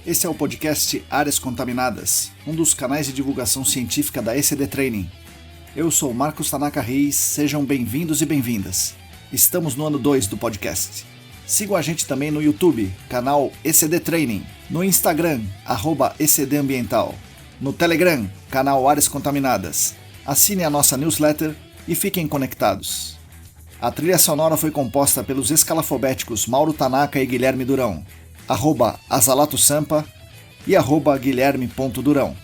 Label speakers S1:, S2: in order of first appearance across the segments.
S1: Esse é o podcast Áreas Contaminadas, um dos canais de divulgação científica da ECD Training. Eu sou Marcos Tanaka Reis, sejam bem-vindos e bem-vindas. Estamos no ano 2 do podcast. Sigam a gente também no YouTube, canal ECD Training, no Instagram, @ECDambiental, no Telegram, canal Áreas Contaminadas. Assine a nossa newsletter e fiquem conectados. A trilha sonora foi composta pelos escalafobéticos Mauro Tanaka e Guilherme Durão, @Azalato-Sampa e @Guilherme.Durão.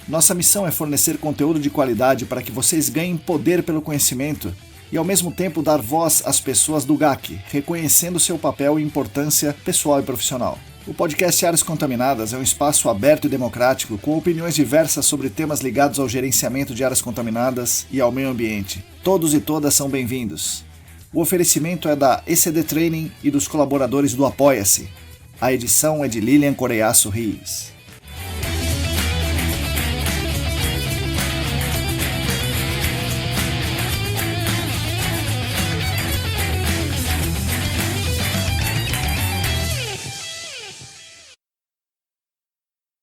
S1: Nossa missão é fornecer conteúdo de qualidade para que vocês ganhem poder pelo conhecimento e ao mesmo tempo dar voz às pessoas do GAC, reconhecendo seu papel e importância pessoal e profissional. O podcast Áreas Contaminadas é um espaço aberto e democrático com opiniões diversas sobre temas ligados ao gerenciamento de áreas contaminadas e ao meio ambiente. Todos e todas são bem-vindos. O oferecimento é da ECD Training e dos colaboradores do Apoia-se. A edição é de Lilian Coreiaço Rios.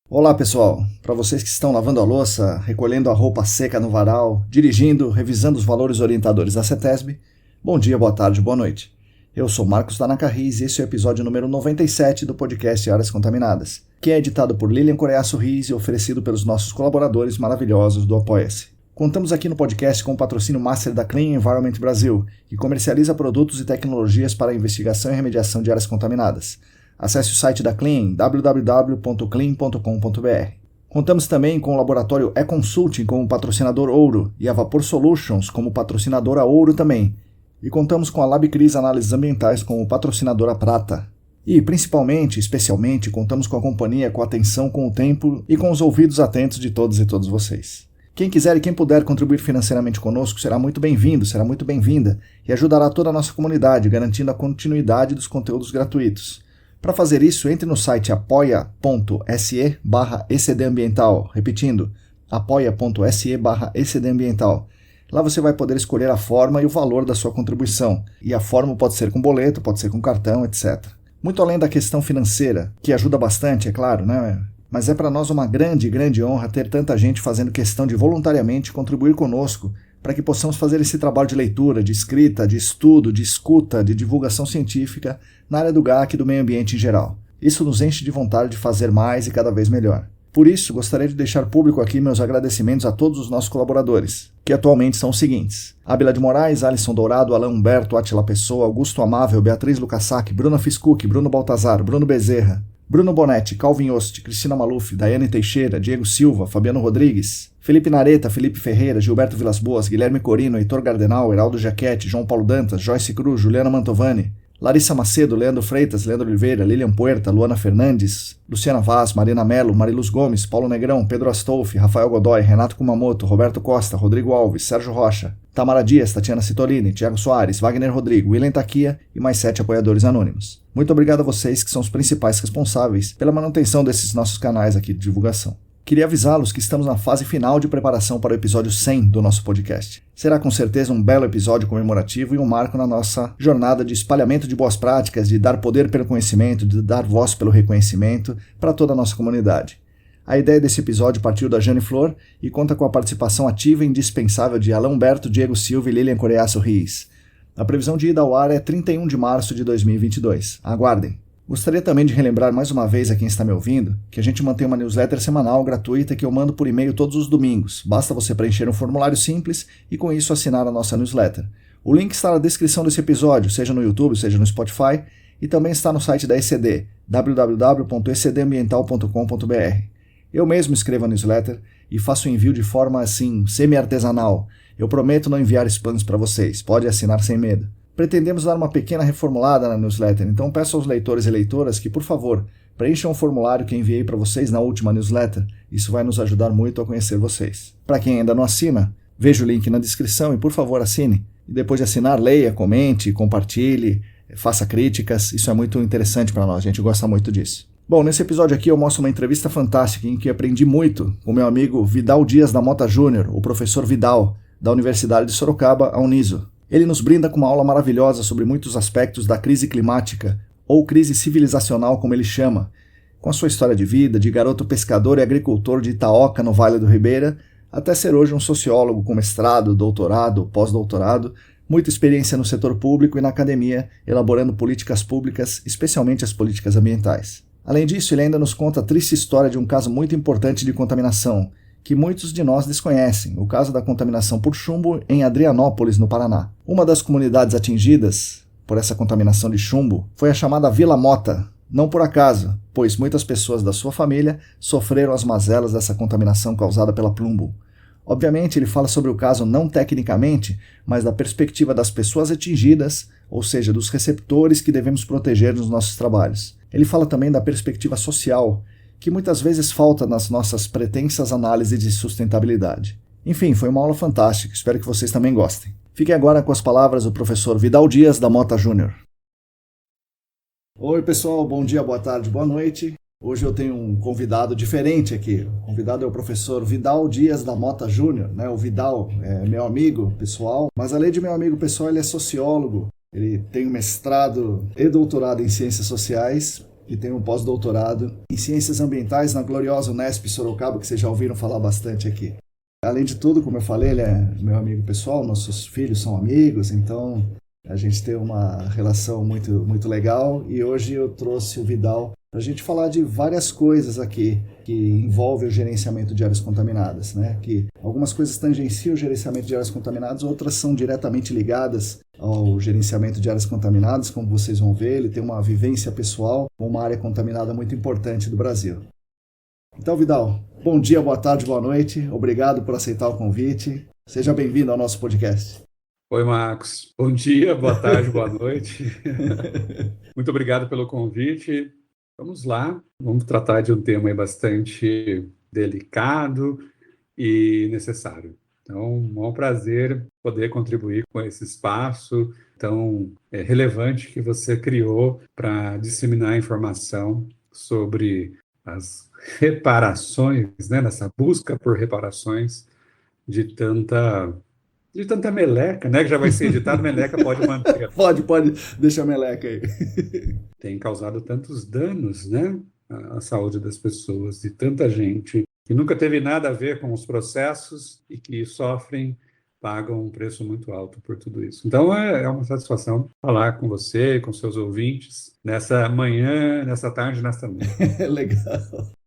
S1: Olá pessoal, para vocês que estão lavando a louça, recolhendo a roupa seca no varal, dirigindo, revisando os valores orientadores da CETESB, bom dia, boa tarde, boa noite. Eu sou Marcos Tanaka Reis e esse é o episódio número 97 do podcast Áreas Contaminadas, que é editado por Lilian Coreiaço Rios e oferecido pelos nossos colaboradores maravilhosos do Apoia-se. Contamos aqui no podcast com o patrocínio master da Clean Environment Brasil, que comercializa produtos e tecnologias para a investigação e remediação de áreas contaminadas. Acesse o site da Clean, www.clean.com.br. Contamos também com o laboratório E-Consulting como patrocinador ouro e a Vapor Solutions como patrocinadora ouro também. E contamos com a LabCris Análises Ambientais como patrocinadora prata. E, principalmente, especialmente, contamos com a companhia, com a atenção, com o tempo e com os ouvidos atentos de todos e todas vocês. Quem quiser e quem puder contribuir financeiramente conosco será muito bem-vindo, será muito bem-vinda e ajudará toda a nossa comunidade, garantindo a continuidade dos conteúdos gratuitos. Para fazer isso, entre no site apoia.se/ecdambiental, repetindo, apoia.se/ecdambiental. Lá você vai poder escolher a forma e o valor da sua contribuição, e a forma pode ser com boleto, pode ser com cartão, etc. Muito além da questão financeira, que ajuda bastante, é claro, né? Mas é para nós uma grande honra ter tanta gente fazendo questão de voluntariamente contribuir conosco para que possamos fazer esse trabalho de leitura, de escrita, de estudo, de escuta, de divulgação científica na área do GAC e do meio ambiente em geral. Isso nos enche de vontade de fazer mais e cada vez melhor. Por isso, gostaria de deixar público aqui meus agradecimentos a todos os nossos colaboradores, que atualmente são os seguintes: Ábila de Moraes, Alisson Dourado, Alain Humberto, Átila Pessoa, Augusto Amável, Beatriz Lucasac, Bruna Fiscuc, Bruno Baltazar, Bruno Bezerra, Bruno Bonetti, Calvin Ost, Cristina Maluf, Daiane Teixeira, Diego Silva, Fabiano Rodrigues, Felipe Nareta, Felipe Ferreira, Gilberto Vilas Boas, Guilherme Corino, Heitor Gardenal, Heraldo Jaquete, João Paulo Dantas, Joyce Cruz, Juliana Mantovani, Larissa Macedo, Leandro Freitas, Leandro Oliveira, Lilian Puerta, Luana Fernandes, Luciana Vaz, Marina Mello, Mariluz Gomes, Paulo Negrão, Pedro Astolfi, Rafael Godoy, Renato Kumamoto, Roberto Costa, Rodrigo Alves, Sérgio Rocha, Tamara Dias, Tatiana Citolini, Thiago Soares, Wagner Rodrigo, William Taquia e mais 7 apoiadores anônimos. Muito obrigado a vocês que são os principais responsáveis pela manutenção desses nossos canais aqui de divulgação. Queria avisá-los que estamos na fase final de preparação para o episódio 100 do nosso podcast. Será com certeza um belo episódio comemorativo e um marco na nossa jornada de espalhamento de boas práticas, de dar poder pelo conhecimento, de dar voz pelo reconhecimento para toda a nossa comunidade. A ideia desse episódio partiu da Jane Flor e conta com a participação ativa e indispensável de Alain Humberto, Diego Silva e Lilian Coreiaço Rios. A previsão de ida ao ar é 31 de março de 2022. Aguardem! Gostaria também de relembrar mais uma vez a quem está me ouvindo que a gente mantém uma newsletter semanal gratuita que eu mando por e-mail todos os domingos. Basta você preencher um formulário simples e com isso assinar a nossa newsletter. O link está na descrição desse episódio, seja no YouTube, seja no Spotify, e também está no site da ECD, www.ecdambiental.com.br. Eu mesmo escrevo a newsletter e faço o envio de forma assim, semi-artesanal. Eu prometo não enviar spams para vocês, pode assinar sem medo. Pretendemos dar uma pequena reformulada na newsletter, então peço aos leitores e leitoras que, por favor, preencham o formulário que enviei para vocês na última newsletter. Isso vai nos ajudar muito a conhecer vocês. Para quem ainda não assina, veja o link na descrição e, por favor, assine. E depois de assinar, leia, comente, compartilhe, faça críticas. Isso é muito interessante para nós, a gente gosta muito disso. Bom, nesse episódio aqui eu mostro uma entrevista fantástica em que aprendi muito com meu amigo Vidal Dias da Mota Júnior, o professor Vidal, da Universidade de Sorocaba, a Uniso. Ele nos brinda com uma aula maravilhosa sobre muitos aspectos da crise climática, ou crise civilizacional como ele chama, Com a sua história de vida, de garoto pescador e agricultor de Itaoca, no Vale do Ribeira, até ser hoje um sociólogo com mestrado, doutorado, pós-doutorado, muita experiência no setor público e na academia, elaborando políticas públicas, especialmente as políticas ambientais. Além disso, ele ainda nos conta a triste história de um caso muito importante de contaminação, que muitos de nós desconhecem, o caso da contaminação por chumbo em Adrianópolis, no Paraná. Uma das comunidades atingidas por essa contaminação de chumbo foi a chamada Vila Mota, não por acaso, pois muitas pessoas da sua família sofreram as mazelas dessa contaminação causada pela plumbo. Obviamente, ele fala sobre o caso não tecnicamente, mas da perspectiva das pessoas atingidas, ou seja, dos receptores que devemos proteger nos nossos trabalhos. Ele fala também da perspectiva social, que muitas vezes falta nas nossas pretensas análises de sustentabilidade. Enfim, foi uma aula fantástica, espero que vocês também gostem. Fiquem agora com as palavras do professor Vidal Dias, da Mota Júnior. Oi pessoal, bom dia, boa tarde, boa noite. Hoje eu tenho um convidado diferente aqui. O convidado é o professor Vidal Dias da Mota Júnior, né? O Vidal é meu amigo pessoal, mas além de meu amigo pessoal, ele é sociólogo. Ele tem um mestrado e doutorado em ciências sociais e tem um pós-doutorado em ciências ambientais na gloriosa Unesp Sorocaba, que vocês já ouviram falar bastante aqui. Além de tudo, como eu falei, ele é meu amigo pessoal, nossos filhos são amigos, então a gente tem uma relação muito, muito legal e hoje eu trouxe o Vidal para a gente falar de várias coisas aqui que envolvem o gerenciamento de áreas contaminadas, né? Que algumas coisas tangenciam o gerenciamento de áreas contaminadas, outras são diretamente ligadas ao gerenciamento de áreas contaminadas, como vocês vão ver, ele tem uma vivência pessoal com uma área contaminada muito importante do Brasil. Então, Vidal, bom dia, boa tarde, boa noite, obrigado por aceitar o convite, seja bem-vindo ao nosso podcast.
S2: Oi, Marcos. Bom dia, boa tarde, boa noite. Muito obrigado pelo convite. Vamos lá, vamos tratar de um tema aí bastante delicado e necessário. Então, um maior prazer poder contribuir com esse espaço tão relevante que você criou para disseminar informação sobre as reparações, né, nessa busca por reparações de tanta meleca, né? Que já vai ser editado, meleca pode manter.
S1: Pode, deixa a meleca aí.
S2: Tem causado tantos danos, né? À saúde das pessoas, e tanta gente que nunca teve nada a ver com os processos e que sofrem, pagam um preço muito alto por tudo isso. Então, é uma satisfação falar com você, com seus ouvintes, nessa manhã, nessa tarde, nessa noite.
S1: Legal.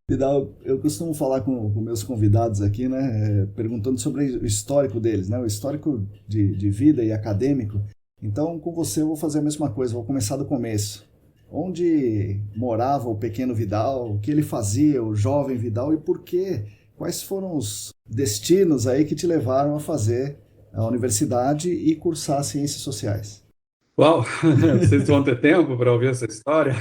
S1: Vidal, eu costumo falar com meus convidados aqui, né, perguntando sobre o histórico deles, né, o histórico de vida e acadêmico. Então, com você eu vou fazer a mesma coisa, vou começar do começo. Onde morava o pequeno Vidal, o que ele fazia, o jovem Vidal e por quê? Quais foram os destinos aí que te levaram a fazer a universidade e cursar ciências sociais?
S2: Uau, vocês vão ter tempo para ouvir essa história?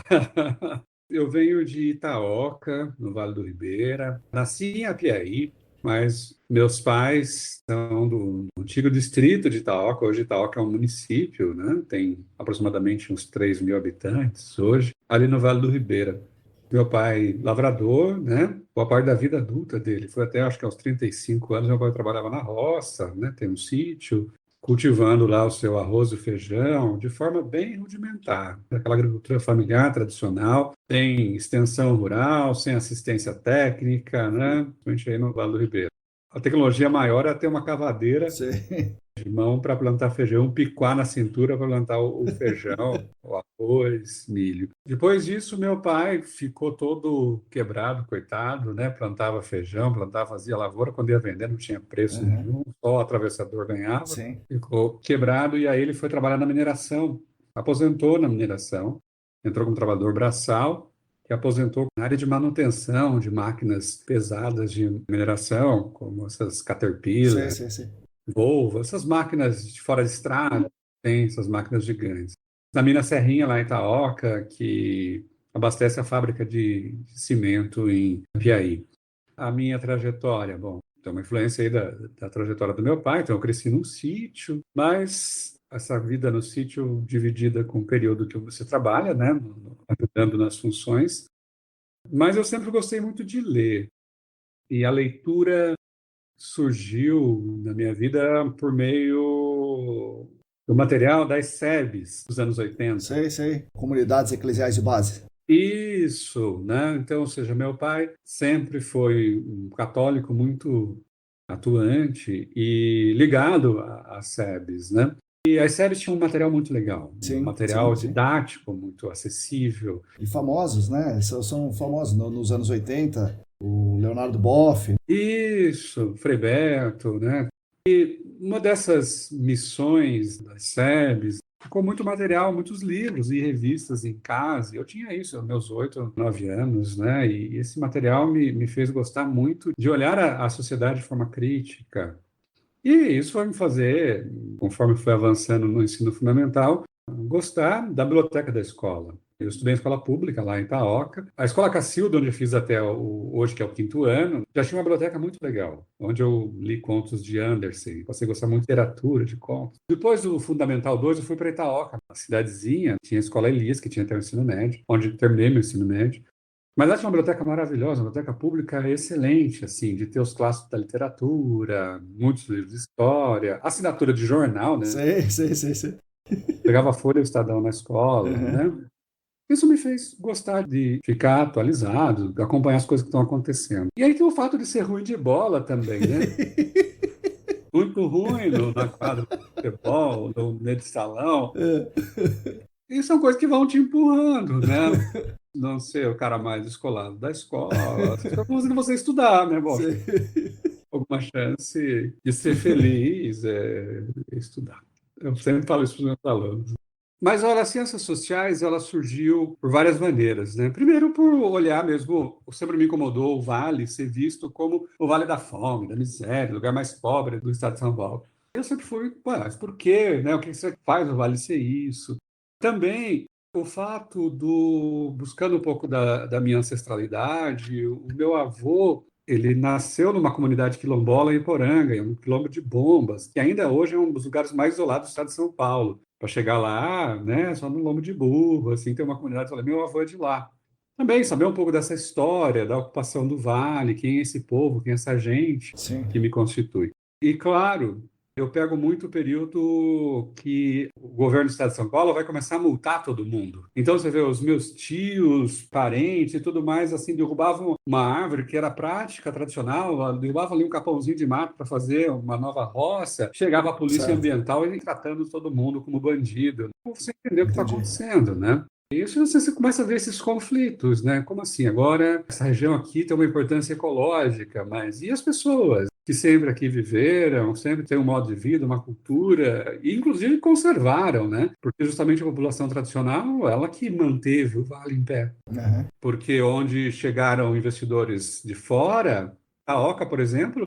S2: Eu venho de Itaoca, no Vale do Ribeira. Nasci em Apiaí, mas meus pais são do antigo distrito de Itaoca. Hoje Itaoca é um município, né? Tem aproximadamente uns 3.000 habitantes hoje, ali no Vale do Ribeira. Meu pai, lavrador, né? Boa parte da vida adulta dele foi até, acho que aos 35 anos, meu pai trabalhava na roça, né? Tem um sítio, cultivando lá o seu arroz e feijão de forma bem rudimentar, aquela agricultura familiar tradicional, tem extensão rural, sem assistência técnica, né? Principalmente aí no Vale do Ribeira. A tecnologia maior é ter uma cavadeira de mão para plantar feijão, um picuá na cintura para plantar o feijão, o arroz, milho. Depois disso, meu pai ficou todo quebrado, coitado, né? Plantava feijão, fazia lavoura, quando ia vender não tinha preço nenhum, só o atravessador ganhava.
S1: Sim.
S2: Ficou quebrado e aí ele foi trabalhar na mineração, aposentou na mineração, entrou como trabalhador braçal, que aposentou na área de manutenção de máquinas pesadas de mineração, como essas Caterpillar,
S1: Sim.
S2: Volvo, essas máquinas de fora de estrada, tem essas máquinas gigantes. Na mina Serrinha, lá em Itaoca, que abastece a fábrica de cimento em Apiaí. A minha trajetória, bom, tem uma influência aí da trajetória do meu pai, então eu cresci num sítio, mas essa vida no sítio dividida com o período que você trabalha, né, ajudando nas funções. Mas eu sempre gostei muito de ler, e a leitura surgiu na minha vida por meio do material das SEBs dos anos 80.
S1: Sei. Comunidades eclesiais de base.
S2: Isso, né? Então, ou seja, meu pai sempre foi um católico muito atuante e ligado às SEBs, né? E as SEBs tinham um material muito legal, um
S1: Sim, sim,
S2: material
S1: sim.
S2: didático muito acessível.
S1: E famosos, né? São famosos nos anos 80, o Leonardo Boff.
S2: Isso, Frei Beto, né? Uma dessas missões das SEBs ficou muito material, muitos livros e revistas em casa. Eu tinha isso aos meus 8, 9 anos, né? E esse material me fez gostar muito de olhar a sociedade de forma crítica. E isso vai me fazer, conforme fui avançando no ensino fundamental, gostar da biblioteca da escola. Eu estudei em escola pública lá em Itaoca. A escola Cacilda, onde eu fiz até hoje, que é o quinto ano, já tinha uma biblioteca muito legal, onde eu li contos de Andersen. Passei a gostar muito de literatura, de contos. Depois do Fundamental 2, eu fui para Itaoca, uma cidadezinha. Tinha a escola Elias, que tinha até o ensino médio, onde terminei meu ensino médio. Mas acho uma biblioteca maravilhosa, uma biblioteca pública excelente, assim, de ter os clássicos da literatura, muitos livros de história, assinatura de jornal, né?
S1: Sei, sei, sei, sei.
S2: Pegava a Folha e o Estadão na escola,
S1: Uhum.
S2: né? Isso me fez gostar de ficar atualizado, de acompanhar as coisas que estão acontecendo. E aí tem o fato de ser ruim de bola também, né? Muito ruim na quadra de futebol, no meio de salão. E são coisas que vão te empurrando, né? Não ser o cara mais descolado da escola, essas coisas vão fazendo você estudar, né? Bom,
S1: Sei.
S2: alguma chance de ser feliz estudar. Eu sempre falo isso para os meus alunos. Mas olha, as ciências sociais, ela surgiu por várias maneiras, né? Primeiro, por olhar mesmo, sempre me incomodou o Vale ser visto como o Vale da Fome, da miséria, o lugar mais pobre do estado de São Paulo. Eu sempre fui, ué, mas por quê, né? O que você faz o Vale ser isso? Também o fato buscando um pouco da minha ancestralidade, o meu avô, ele nasceu numa comunidade quilombola em Poranga, um quilombo de Bombas, que ainda hoje é um dos lugares mais isolados do estado de São Paulo. Para chegar lá, né, só no lombo de burro, assim, tem uma comunidade, eu falei, meu avô é de lá. Também saber um pouco dessa história, da ocupação do Vale, quem é esse povo, quem é essa gente
S1: Sim.
S2: que me constitui. E, claro, eu pego muito o período que o governo do estado de São Paulo vai começar a multar todo mundo. Então, você vê, os meus tios, parentes e tudo mais, assim, derrubavam uma árvore que era prática, tradicional, derrubavam ali um capãozinho de mato para fazer uma nova roça, chegava a polícia
S1: Certo.
S2: ambiental e tratando todo mundo como bandido. Você entendeu o que está
S1: Entendi.
S2: acontecendo, né? Isso você começa a ver esses conflitos, né? Como assim? Agora, essa região aqui tem uma importância ecológica, mas e as pessoas que sempre aqui viveram, sempre têm um modo de vida, uma cultura, e inclusive conservaram, né? Porque justamente a população tradicional, ela que manteve o vale em pé.
S1: Uhum.
S2: Porque onde chegaram investidores de fora, a Oca, por exemplo,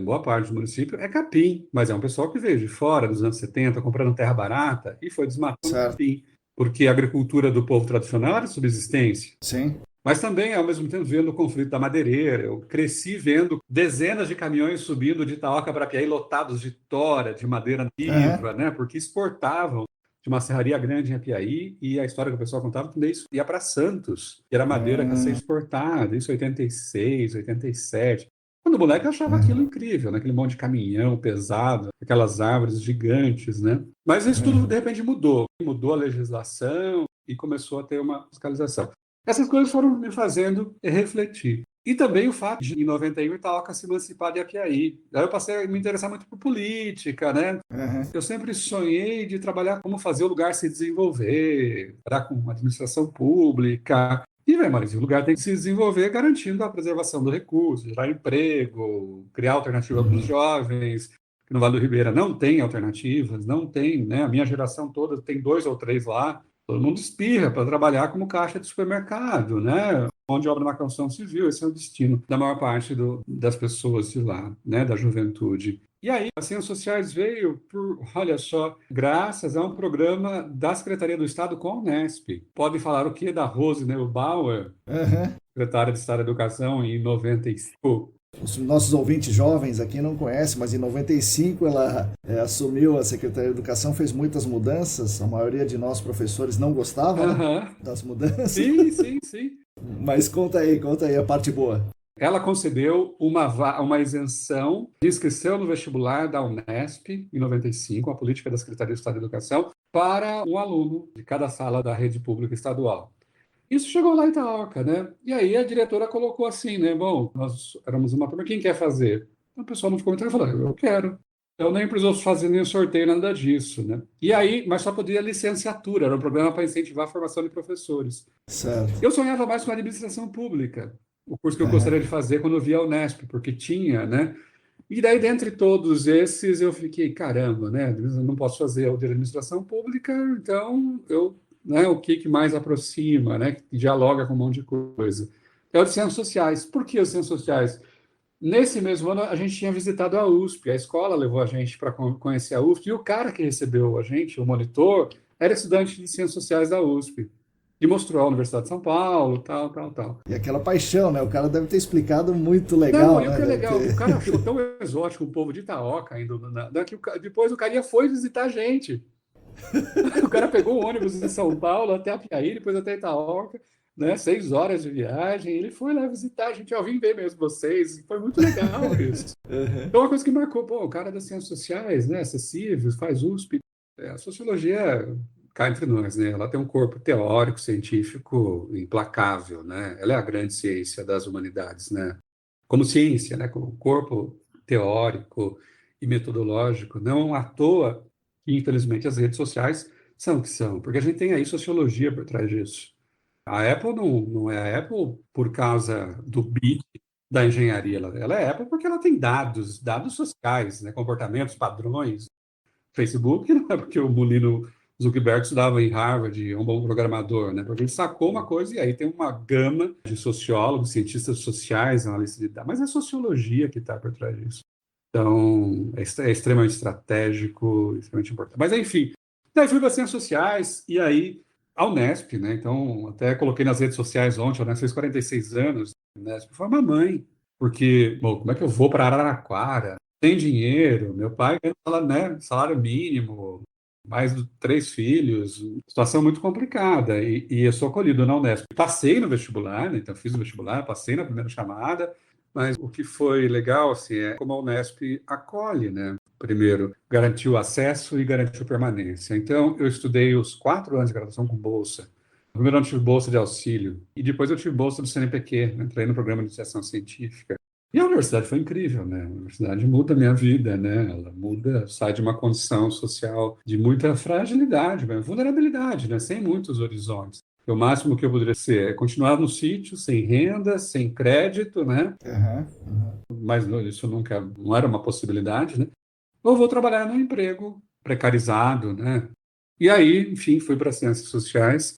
S2: boa parte do município é capim, mas é um pessoal que veio de fora, dos anos 70, comprando terra barata e foi desmatando
S1: Certo.
S2: capim, porque a agricultura do povo tradicional era subsistência.
S1: Sim.
S2: Mas também, ao mesmo tempo, vendo o conflito da madeireira. Eu cresci vendo dezenas de caminhões subindo de Itaoca para Piaí, lotados de tora, de madeira
S1: Uhum.
S2: nativa, né? Porque exportavam de uma serraria grande em Apiaí, e a história que o pessoal contava que isso ia para Santos, que era madeira que ia ser exportada, isso em 86, 87. Quando o moleque eu achava aquilo
S1: Uhum.
S2: incrível, né? Aquele monte de caminhão pesado, aquelas árvores gigantes, né? Mas isso tudo, de
S1: Uhum.
S2: repente, mudou. Mudou a legislação e começou a ter uma fiscalização. Essas coisas foram me fazendo refletir. E também o fato de, em 91, Itaoca se emancipar de Apiaí. Aí eu passei a me interessar muito por política, né?
S1: Uhum.
S2: Eu sempre sonhei de trabalhar como fazer o lugar se desenvolver, trabalhar com administração pública. E, velho, mas o lugar tem que se desenvolver garantindo a preservação do recurso, gerar emprego, criar alternativa para os
S1: Uhum.
S2: jovens. Que no Vale do Ribeira não tem alternativas, não tem, né? A minha geração toda tem dois ou três lá. Todo mundo espirra para trabalhar como caixa de supermercado, né? Mão de obra na construção civil, esse é o destino da maior parte das pessoas de lá, né? Da juventude. E aí, as ciências sociais veio por, olha só, graças a um programa da Secretaria do Estado com a Unesp. Podem falar o quê da Rose Neubauer,
S1: Uhum.
S2: secretária de Estado da Educação, em 95?
S1: Os nossos ouvintes jovens aqui não conhecem, mas em 95 ela assumiu a Secretaria de Educação, fez muitas mudanças. A maioria de nós professores não gostava, né,
S2: Aham.
S1: das mudanças.
S2: Sim, sim, sim.
S1: Mas conta aí a parte boa.
S2: Ela concedeu uma isenção de inscrição no vestibular da Unesp, em 95, a política da Secretaria de Estado de Educação, para um aluno de cada sala da rede pública estadual. Isso chegou lá em Itaoca, né? E aí a diretora colocou assim, né? Bom, nós éramos uma turma, quem quer fazer? O pessoal nos comentários falou, eu quero. Eu nem precisou fazer nenhum sorteio, nada disso, né? E aí, mas só podia licenciatura, era um programa para incentivar a formação de professores.
S1: Certo.
S2: Eu sonhava mais com administração pública, o curso que eu
S1: Aham.
S2: gostaria de fazer quando eu via a Unesp, porque tinha, né? E daí, dentre todos esses, eu fiquei, caramba, né? Eu não posso fazer o de administração pública, então eu, né, o que mais aproxima, né? Que dialoga com um monte de coisa. É o de ciências sociais. Por que os ciências sociais? Nesse mesmo ano, a gente tinha visitado a USP, a escola levou a gente para conhecer a USP, e o cara que recebeu a gente, o monitor, era estudante de ciências sociais da USP. E mostrou a Universidade de São Paulo, tal, tal, tal.
S1: E aquela paixão, né? O cara deve ter explicado muito
S2: Não,
S1: legal,
S2: e o
S1: né?
S2: que é
S1: Deve
S2: legal, o cara
S1: ter.
S2: achou tão exótico o povo de Itaoca indo que depois o carinha foi visitar a gente. O cara pegou o ônibus de São Paulo até a Piaí, depois até Itaoca, né? 6 horas de viagem. Ele foi lá visitar a gente. Eu vim ver mesmo vocês. Foi muito legal isso.
S1: Aham.
S2: Então, uma coisa que marcou, pô, o cara das ciências sociais, né? Acessível, faz USP. A sociologia, cá entre nós, né? Ela tem um corpo teórico, científico implacável, né? Ela é a grande ciência das humanidades, né? Como ciência, né? Como corpo teórico e metodológico. Não à toa que, infelizmente, as redes sociais são o que são, porque a gente tem aí sociologia por trás disso. A Apple não é a Apple por causa do bit da engenharia, ela é Apple porque ela tem dados sociais, né? Comportamentos, padrões. Facebook não é porque o Molino Zuckerberg estudava em Harvard, é um bom programador, né? Porque ele sacou uma coisa e aí tem uma gama de sociólogos, cientistas sociais, analistas de dados, mas é a sociologia que está por trás disso. Então, é extremamente estratégico, extremamente importante. Mas, enfim, daí fui para ciências sociais e aí a Unesp, né? Então, até coloquei nas redes sociais ontem, a Unesp fez 46 anos, a Unesp foi uma mãe, porque, bom, como é que eu vou para Araraquara? Sem dinheiro, meu pai ganha salário, né, salário mínimo, mais de 3 filhos, situação muito complicada, e eu sou acolhido na Unesp. Passei no vestibular, né? Então fiz o vestibular, passei na primeira chamada, mas o que foi legal, assim, é como a Unesp acolhe, né? Primeiro, garantiu acesso e garantiu permanência. Então, eu estudei os 4 anos de graduação com bolsa. No primeiro ano eu tive bolsa de auxílio, e depois eu tive bolsa do CNPq, entrei no programa de iniciação científica. E a universidade foi incrível, né? A universidade muda a minha vida, né? Ela muda, sai de uma condição social de muita fragilidade, vulnerabilidade, né? Sem muitos horizontes. O máximo que eu poderia ser é continuar no sítio, sem renda, sem crédito, né?
S1: Aham.
S2: Mas isso nunca, não era uma possibilidade, né? Ou vou trabalhar num emprego precarizado, né? E aí, enfim, fui para ciências sociais.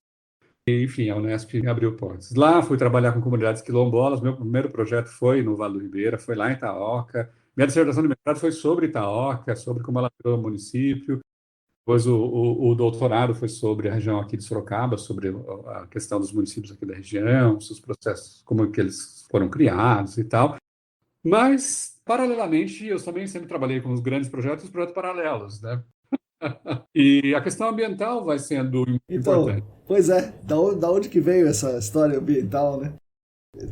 S2: E, enfim, a Unesp me abriu portas. Lá fui trabalhar com comunidades quilombolas. Meu primeiro projeto foi no Vale do Ribeira, foi lá em Itaoca. Minha dissertação de mestrado foi sobre Itaoca, sobre como ela virou município. Depois o doutorado foi sobre a região aqui de Sorocaba, sobre a questão dos municípios aqui da região, os processos, como que eles foram criados e tal. Mas, paralelamente, eu também sempre trabalhei com os grandes projetos e os projetos paralelos, né? E a questão ambiental vai sendo
S1: Então,
S2: importante.
S1: pois é, da onde que veio essa história ambiental, né?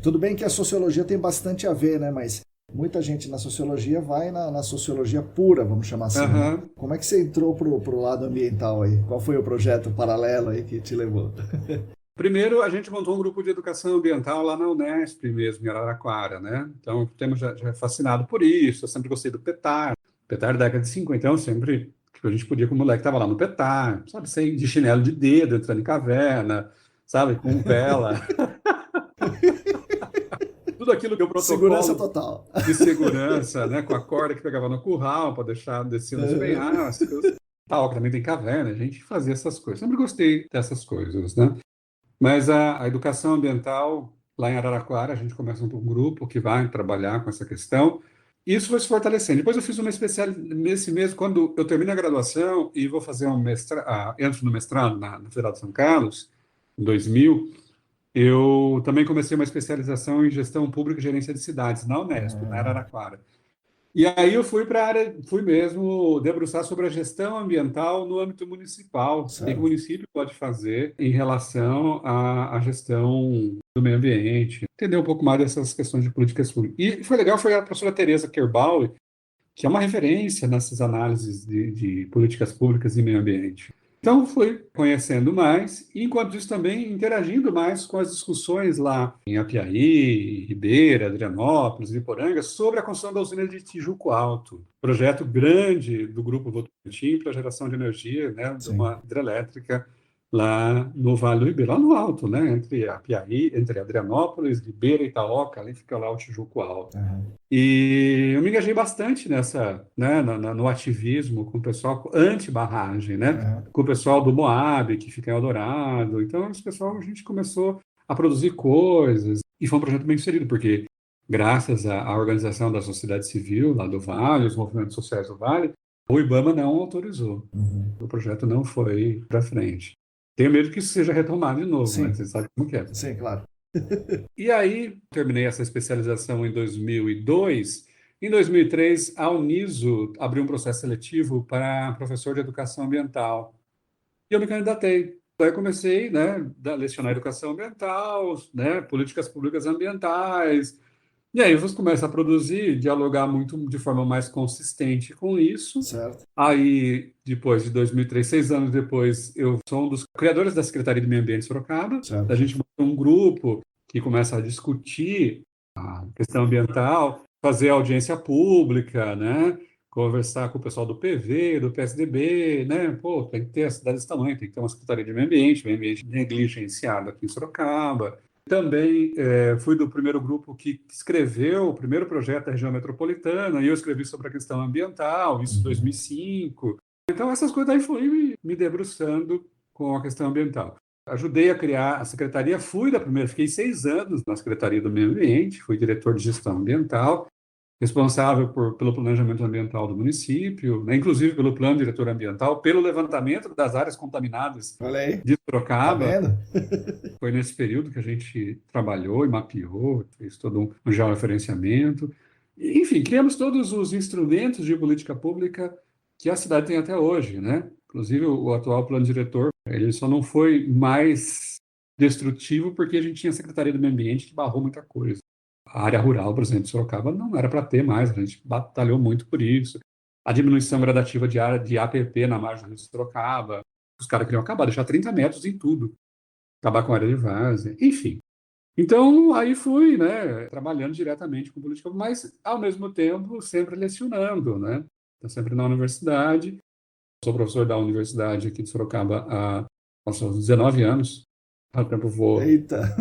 S1: Tudo bem que a sociologia tem bastante a ver, né? Mas muita gente na sociologia vai na sociologia pura, vamos chamar assim, né?
S2: Aham.
S1: Como é que você entrou pro lado ambiental aí? Qual foi o projeto paralelo aí que te levou?
S2: Primeiro, a gente montou um grupo de educação ambiental lá na Unesp mesmo, em Araraquara, né? Então, temos já é fascinado por isso. Eu sempre gostei do petar. Petar da década de 50, então sempre que a gente podia, como moleque, tava lá no petar, sabe? Sem de chinelo de dedo, entrando em caverna, sabe? Com vela. Tudo aquilo que é o
S1: Segurança
S2: protocolo
S1: total.
S2: de segurança, né? Com a corda que pegava no curral para deixar descer nos penhascos. Tal, que também tem caverna, a gente fazia essas coisas. Sempre gostei dessas coisas, né? Mas a educação ambiental, lá em Araraquara, a gente começa um grupo que vai trabalhar com essa questão. E isso foi se fortalecendo. Depois eu fiz uma especialidade nesse mês, quando eu termino a graduação e vou fazer um mestrado, entro no mestrado na Federal de São Carlos, em 2000, eu também comecei uma especialização em gestão pública e gerência de cidades, na Unesp, na Araraquara. E aí eu fui para a área, fui mesmo debruçar sobre a gestão ambiental no âmbito municipal. O que o
S1: Certo.
S2: município pode fazer em relação à gestão do meio ambiente, entender um pouco mais dessas questões de políticas públicas. E foi legal, foi a professora Teresa Kerbauer, que é uma referência nessas análises de políticas públicas e meio ambiente. Então, fui conhecendo mais e, enquanto isso, também interagindo mais com as discussões lá em Apiaí, Ribeira, Adrianópolis, Iporanga, sobre a construção da usina de Tijuco Alto, projeto grande do Grupo Votorantim para a geração de energia, né, de
S1: Sim.
S2: uma hidrelétrica lá no Vale do Ribeira, lá no alto, né, entre Apiaí, entre Adrianópolis, Ribeira e Itaoca, ali fica lá o Tijuco Alto.
S1: Aham.
S2: E eu me engajei bastante nessa, né, no ativismo com o pessoal anti-barragem, né,
S1: Aham.
S2: com o pessoal do Moab, que fica em Eldorado. Então, esse pessoal, a gente começou a produzir coisas. E foi um projeto bem inserido, porque graças à organização da sociedade civil lá do Vale, os movimentos sociais do Vale, o IBAMA não autorizou.
S1: Uhum.
S2: O projeto não foi para frente. Tenho medo que isso seja retomado de novo, né?
S1: Sim,
S2: Você sabe como que é.
S1: sim, claro.
S2: E aí, terminei essa especialização em 2002. Em 2003, a Uniso abriu um processo seletivo para professor de educação ambiental. E eu me candidatei. Daí comecei, né, a lecionar educação ambiental, né, políticas públicas ambientais. E aí você começa a produzir, dialogar muito de forma mais consistente com isso.
S1: Certo,
S2: Aí, depois de 2003, 6 anos depois, eu sou um dos criadores da Secretaria de Meio Ambiente de Sorocaba. A
S1: certo.
S2: gente montou um grupo que começa a discutir a questão ambiental, fazer audiência pública, né? Conversar com o pessoal do PV, do PSDB, né? Pô, tem que ter a cidade desse tamanho, tem que ter uma Secretaria de Meio Ambiente negligenciado aqui em Sorocaba. Também fui do primeiro grupo que escreveu o primeiro projeto da região metropolitana, e eu escrevi sobre a questão ambiental, isso em
S1: Uhum.
S2: 2005. Então, essas coisas aí fui me debruçando com a questão ambiental. Ajudei a criar a secretaria, fui da primeira, fiquei 6 anos na Secretaria do Meio Ambiente, fui diretor de gestão ambiental, responsável pelo planejamento ambiental do município, né, inclusive pelo plano diretor ambiental, pelo levantamento das áreas contaminadas
S1: Olha aí,
S2: de
S1: tá
S2: Sorocaba.
S1: vendo?
S2: Foi nesse período que a gente trabalhou e mapeou, fez todo um georreferenciamento. Enfim, criamos todos os instrumentos de política pública que a cidade tem até hoje, né? Inclusive, o atual plano diretor, ele só não foi mais destrutivo porque a gente tinha a Secretaria do Meio Ambiente que barrou muita coisa. A área rural, por exemplo, de Sorocaba não era para ter mais, a gente batalhou muito por isso. A diminuição gradativa de área de APP na margem do rio de Sorocaba, os caras queriam acabar, deixar 30 metros em tudo, acabar com a área de várzea, enfim. Então, aí fui, né, trabalhando diretamente com política, mas, ao mesmo tempo, sempre lecionando, né? Tô sempre na universidade. Sou professor da universidade aqui de Sorocaba há, nossa, uns 19 anos. Há tempo voa.
S1: Eita.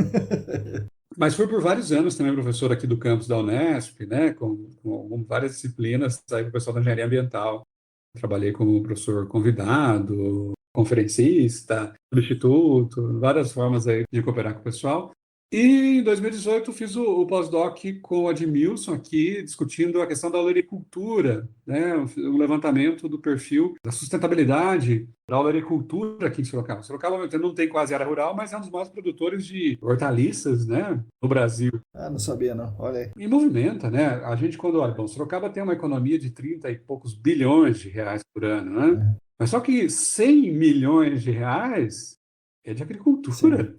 S2: Mas fui por vários anos também professor aqui do campus da Unesp, né, com várias disciplinas, aí com o pessoal da engenharia ambiental. Trabalhei como professor convidado, conferencista, substituto, várias formas aí de cooperar com o pessoal. E em 2018 fiz o pós-doc com o Admilson aqui, discutindo a questão da olericultura, né? O levantamento do perfil da sustentabilidade da olericultura aqui em Sorocaba. Sorocaba não tem quase área rural, mas é um dos maiores produtores de hortaliças, né, no Brasil.
S1: Ah, não sabia não. Olha aí.
S2: E movimenta, né? A gente, quando olha, bom, Sorocaba tem uma economia de 30 e poucos bilhões de reais por ano, né?
S1: Uhum.
S2: Mas só que 100 milhões de reais é de
S1: Sim,
S2: agricultura.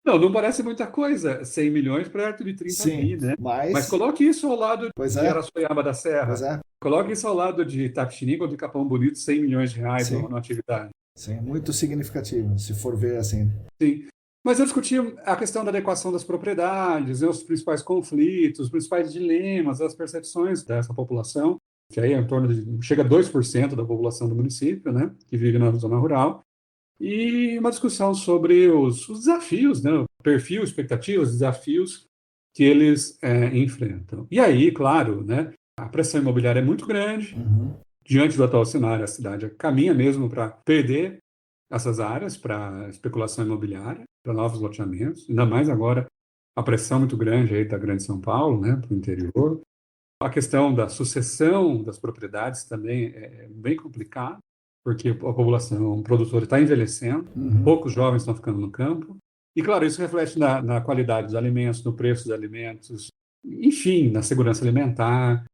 S2: Não parece muita coisa, 100 milhões perto de 30
S1: sim,
S2: bi, né? Mas
S1: mas,
S2: coloque isso ao lado
S1: pois
S2: de
S1: é,
S2: Araçoiaba da
S1: pois
S2: Serra,
S1: é,
S2: coloque isso ao lado de Itapetininga ou de Capão Bonito, 100 milhões de reais
S1: sim,
S2: numa atividade.
S1: sim, muito significativo, se for ver assim.
S2: Sim. Mas eu discuti a questão da adequação das propriedades, né, os principais conflitos, os principais dilemas, as percepções dessa população, que aí é em torno de, chega a 2% da população do município, né, que vive na zona rural, e uma discussão sobre os desafios, né, o perfil, expectativas, desafios que eles enfrentam. E aí, claro, né, a pressão imobiliária é muito grande.
S1: Uhum.
S2: Diante do atual cenário, a cidade caminha mesmo para perder essas áreas para especulação imobiliária, para novos loteamentos, ainda mais agora a pressão muito grande aí da Grande São Paulo, né, para o interior. A questão da sucessão das propriedades também é bem complicada, porque a população produtora está envelhecendo,
S1: Uhum.
S2: poucos jovens estão ficando no campo, e claro, isso reflete na qualidade dos alimentos, no preço dos alimentos, enfim, na segurança alimentar,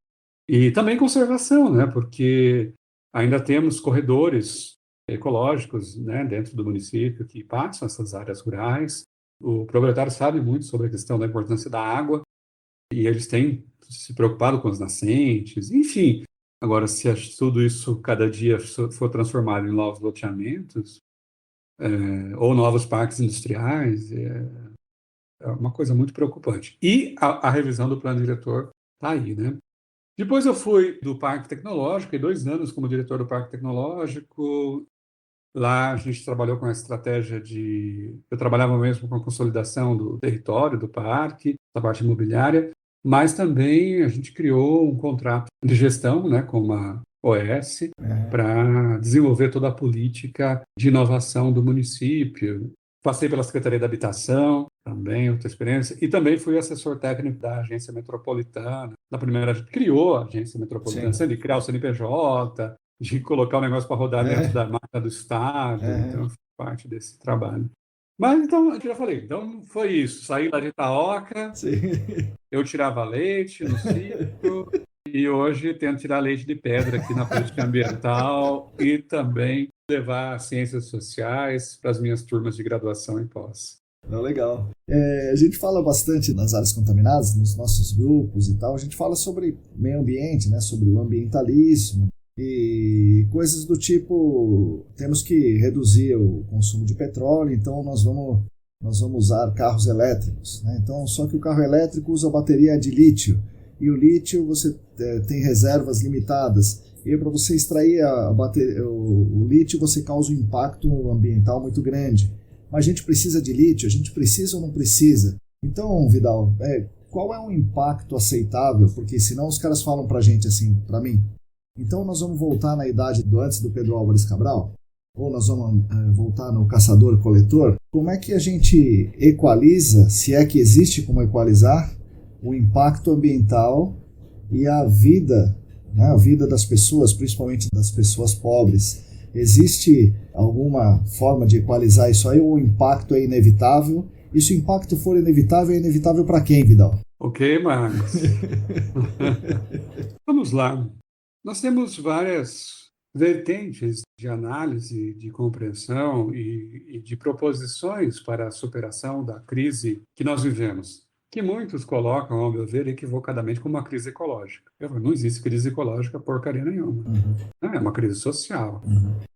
S2: e também conservação, né, porque ainda temos corredores ecológicos, né, dentro do município que passam essas áreas rurais. O proprietário sabe muito sobre a questão da importância da água e eles têm se preocupado com as nascentes, enfim. Agora, se tudo isso cada dia for transformado em novos loteamentos, ou novos parques industriais. É uma coisa muito preocupante. E a revisão do plano diretor está aí, né? Depois eu fui do Parque Tecnológico, fiquei 2 anos como diretor do Parque Tecnológico. Lá a gente trabalhou com a estratégia de... Eu trabalhava mesmo com a consolidação do território, do parque, da parte imobiliária, mas também a gente criou um contrato de gestão, né, com uma OS, para desenvolver toda a política de inovação do município. Passei pela Secretaria da Habitação, também outra experiência, e também fui assessor técnico da Agência Metropolitana. Na primeira, a gente criou a Agência Metropolitana,
S1: Sim.
S2: de criar o CNPJ, de colocar o negócio para rodar dentro
S1: É,
S2: da marca do Estado.
S1: é,
S2: Então, eu fui parte desse trabalho. Mas, então, eu já falei, então foi isso. Saí lá de Itaoca,
S1: sim.
S2: eu tirava leite no sítio, e hoje tento tirar leite de pedra aqui na política ambiental e também levar ciências sociais para as minhas turmas de graduação e pós.
S1: Não, legal. A gente fala bastante nas áreas contaminadas, nos nossos grupos e tal, a gente fala sobre meio ambiente, né, sobre o ambientalismo e coisas do tipo, temos que reduzir o consumo de petróleo, então nós vamos usar carros elétricos, né? Então, só que o carro elétrico usa bateria de lítio, e o lítio você tem reservas limitadas, e para você extrair o lítio você causa um impacto ambiental muito grande. Mas a gente precisa de lítio? A gente precisa ou não precisa? Então, Vidal, qual é um impacto aceitável? Porque senão os caras falam pra gente assim, pra mim, então nós vamos voltar na idade do antes do Pedro Álvares Cabral? Ou nós vamos voltar no caçador-coletor? Como é que a gente equaliza, se é que existe como equalizar, o impacto ambiental e a vida, né, a vida das pessoas, principalmente das pessoas pobres? Existe alguma forma de equalizar isso aí ou o impacto é inevitável? E se o impacto for inevitável, é inevitável para quem, Vidal?
S2: Ok, Marcos. Vamos lá. Nós temos várias vertentes de análise, de compreensão e de proposições para a superação da crise que nós vivemos, que muitos colocam, ao meu ver, equivocadamente como uma crise ecológica. Não existe crise ecológica porcaria nenhuma. É uma crise social.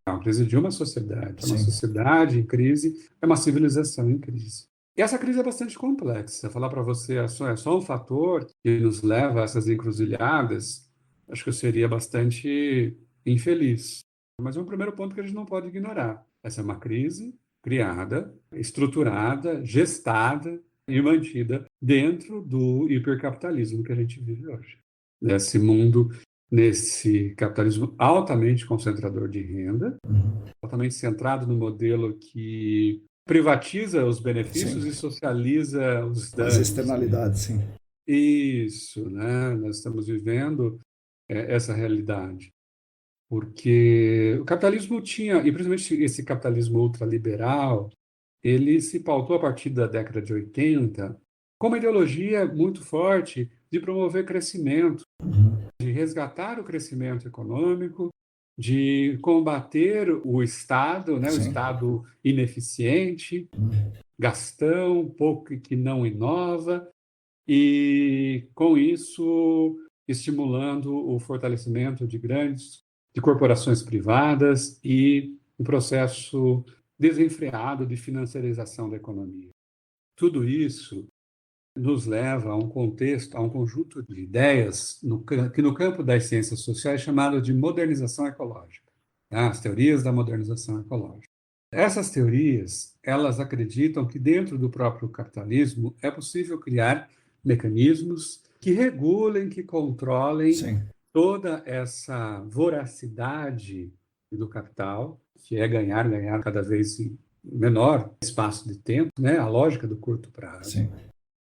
S2: É uma crise de uma sociedade. É uma
S1: Sim.
S2: sociedade em crise, é uma civilização em crise. E essa crise é bastante complexa. Falar para você é só um fator que nos leva a essas encruzilhadas, acho que eu seria bastante infeliz. Mas é um primeiro ponto que a gente não pode ignorar. Essa é uma crise criada, estruturada, gestada e mantida dentro do hipercapitalismo que a gente vive hoje. Nesse mundo, nesse capitalismo altamente concentrador de renda, altamente centrado no modelo que privatiza os benefícios
S1: Sim.
S2: e socializa os
S1: As
S2: danos.
S1: externalidades, sim.
S2: Isso, né? Nós estamos vivendo essa realidade. Porque o capitalismo tinha, e principalmente esse capitalismo ultraliberal, ele se pautou a partir da década de 80 com uma ideologia muito forte de promover crescimento, de resgatar o crescimento econômico, de combater o Estado, né, o
S1: Sim.
S2: Estado ineficiente, gastão, pouco que não inova, e com isso estimulando o fortalecimento de corporações privadas e um processo desenfreado de financiarização da economia. Tudo isso nos leva a um contexto, a um conjunto de ideias que no campo das ciências sociais é chamado de modernização ecológica, tá? As teorias da modernização ecológica. Essas teorias, elas acreditam que dentro do próprio capitalismo é possível criar mecanismos que regulem, que controlem
S1: Sim.
S2: toda essa voracidade do capital, que é ganhar cada vez em menor espaço de tempo, né? A lógica do curto prazo.
S1: Sim.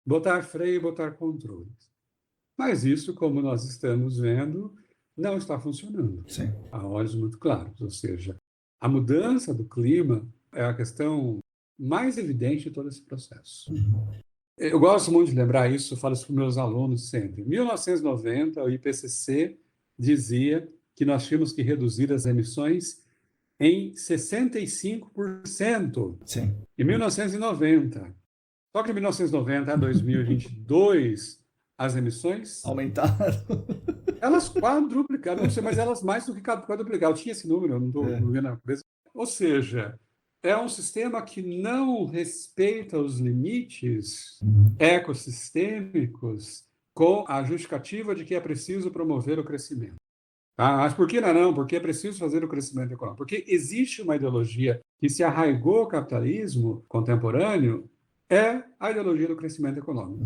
S2: Botar freio e botar controles. Mas isso, como nós estamos vendo, não está funcionando.
S1: Sim.
S2: Há olhos muito claros. Ou seja, a mudança do clima é a questão mais evidente de todo esse processo. Eu gosto muito de lembrar isso, eu falo isso para os meus alunos sempre. Em 1990, o IPCC dizia que nós tínhamos que reduzir as emissões em 65%.
S1: Sim.
S2: Em 1990. Só que de 1990 a 2022, as emissões,
S1: Aumentaram.
S2: elas quadruplicaram, não sei, mas elas mais do que quadruplicaram. Eu tinha esse número, eu não estou vendo a cabeça. Ou seja, é um sistema que não respeita os limites ecossistêmicos com a justificativa de que é preciso promover o crescimento. Ah, mas por que não? Porque é preciso fazer o crescimento econômico. Porque existe uma ideologia que se arraigou ao capitalismo contemporâneo, é a ideologia do crescimento econômico.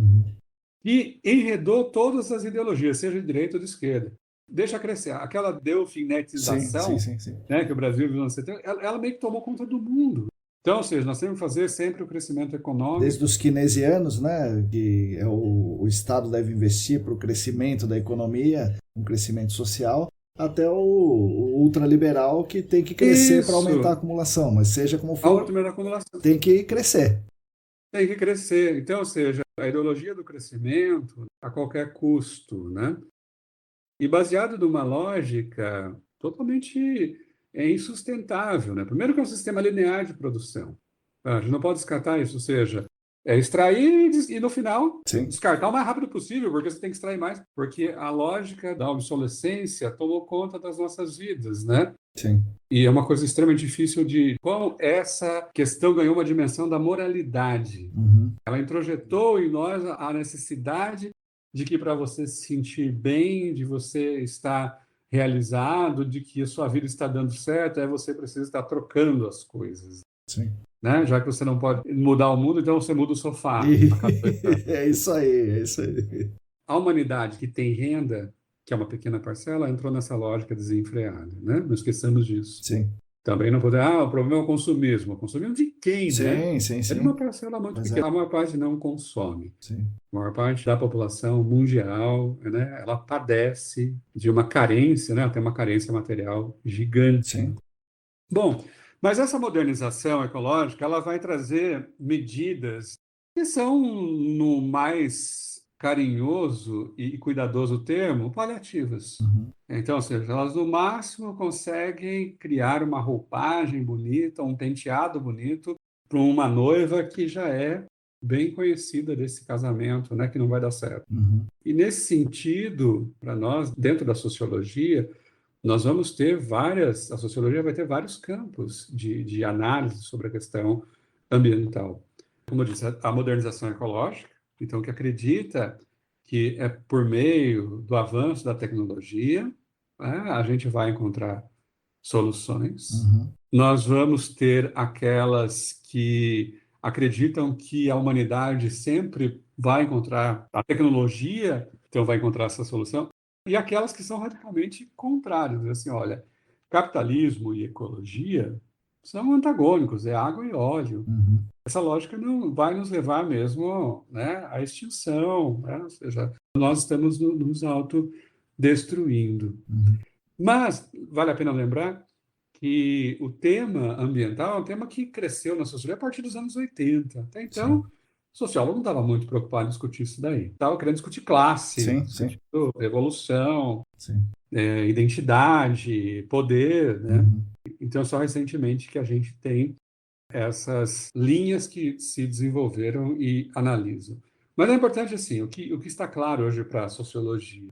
S2: E enredou todas as ideologias, seja de direita ou de esquerda. Deixa crescer. Aquela delfinetização,
S1: Sim.
S2: né, que o Brasil viu no anos 70, ela meio que tomou conta do mundo. Então, ou seja, nós temos que fazer sempre o crescimento econômico.
S1: Desde os keynesianos, né, que é o Estado deve investir para o crescimento da economia, um crescimento social, até o ultraliberal que tem que crescer para aumentar a acumulação, mas seja como for, tem que crescer.
S2: Tem que crescer. Então, ou seja, a ideologia do crescimento a qualquer custo, né? E baseado numa lógica totalmente insustentável, né? Primeiro que é um sistema linear de produção. A gente não pode descartar isso, ou seja, extrair e no final descartar o mais rápido possível, porque você tem que extrair mais, porque a lógica da obsolescência tomou conta das nossas vidas, né?
S1: Sim.
S2: E é uma coisa extremamente difícil de como essa questão ganhou uma dimensão da moralidade. Ela introjetou em nós a necessidade de que para você se sentir bem, de você estar realizado, de que a sua vida está dando certo, aí você precisa estar trocando as coisas.
S1: Sim.
S2: Né? Já que você não pode mudar o mundo, então você muda o sofá.
S1: É isso aí.
S2: A humanidade que tem renda, que é uma pequena parcela, entrou nessa lógica desenfreada, né? Não esqueçamos disso.
S1: Sim.
S2: Também não podemos... o problema é o consumismo. O consumismo de quem, né?
S1: Sim.
S2: É de uma parcela muito pequena. A maior parte não consome. A maior parte da população mundial, né? Ela padece de uma carência, né? Ela tem uma carência material gigante. Bom, mas essa modernização ecológica, ela vai trazer medidas que são, no mais carinhoso e cuidadoso termo, paliativas. Então, ou seja, elas no máximo conseguem criar uma roupagem bonita, um penteado bonito para uma noiva que já é bem conhecida desse casamento, né, que não vai dar certo. E nesse sentido, para nós, dentro da sociologia, nós vamos ter a sociologia vai ter vários campos de análise sobre a questão ambiental. Como eu disse, a modernização ecológica, então, que acredita que é por meio do avanço da tecnologia, né, a gente vai encontrar soluções. Nós vamos ter aquelas que acreditam que a humanidade sempre vai encontrar a tecnologia, então vai encontrar essa solução, e aquelas que são radicalmente contrárias, assim, olha, capitalismo e ecologia são antagônicos, é água e óleo. Essa lógica não vai nos levar mesmo, né, à extinção, né? Ou seja, nós estamos nos autodestruindo. Mas vale a pena lembrar que o tema ambiental é um tema que cresceu na sociologia a partir dos anos 80. Até então, o sociólogo não estava muito preocupado em discutir isso daí. Estava querendo discutir classe, evolução, identidade, poder, né? Então, só recentemente que a gente tem essas linhas que se desenvolveram e analisam. Mas é importante, assim, o que está claro hoje para a sociologia.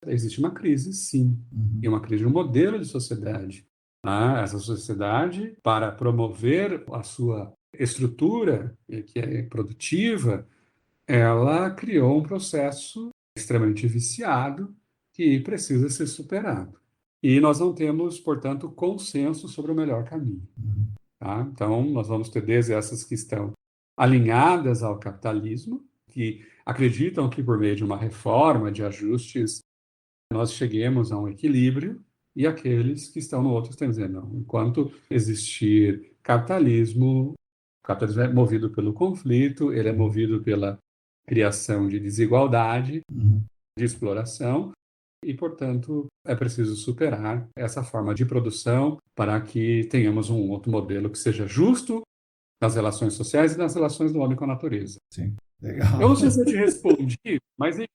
S2: Existe uma crise, sim, e uma crise de um modelo de sociedade. Essa sociedade, para promover a sua estrutura, que é produtiva, ela criou um processo extremamente viciado que precisa ser superado. E nós não temos, portanto, consenso sobre o melhor caminho. Então, nós vamos ter desde essas que estão alinhadas ao capitalismo, que acreditam que por meio de uma reforma, de ajustes, nós cheguemos a um equilíbrio, e aqueles que estão no outro estão dizendo, não, enquanto existir capitalismo, o capitalismo é movido pelo conflito, ele é movido pela criação de desigualdade, de exploração, e, portanto, é preciso superar essa forma de produção para que tenhamos um outro modelo que seja justo nas relações sociais e nas relações do homem com a natureza.
S1: Sim, legal.
S2: Eu não sei se eu te respondi, mas enfim.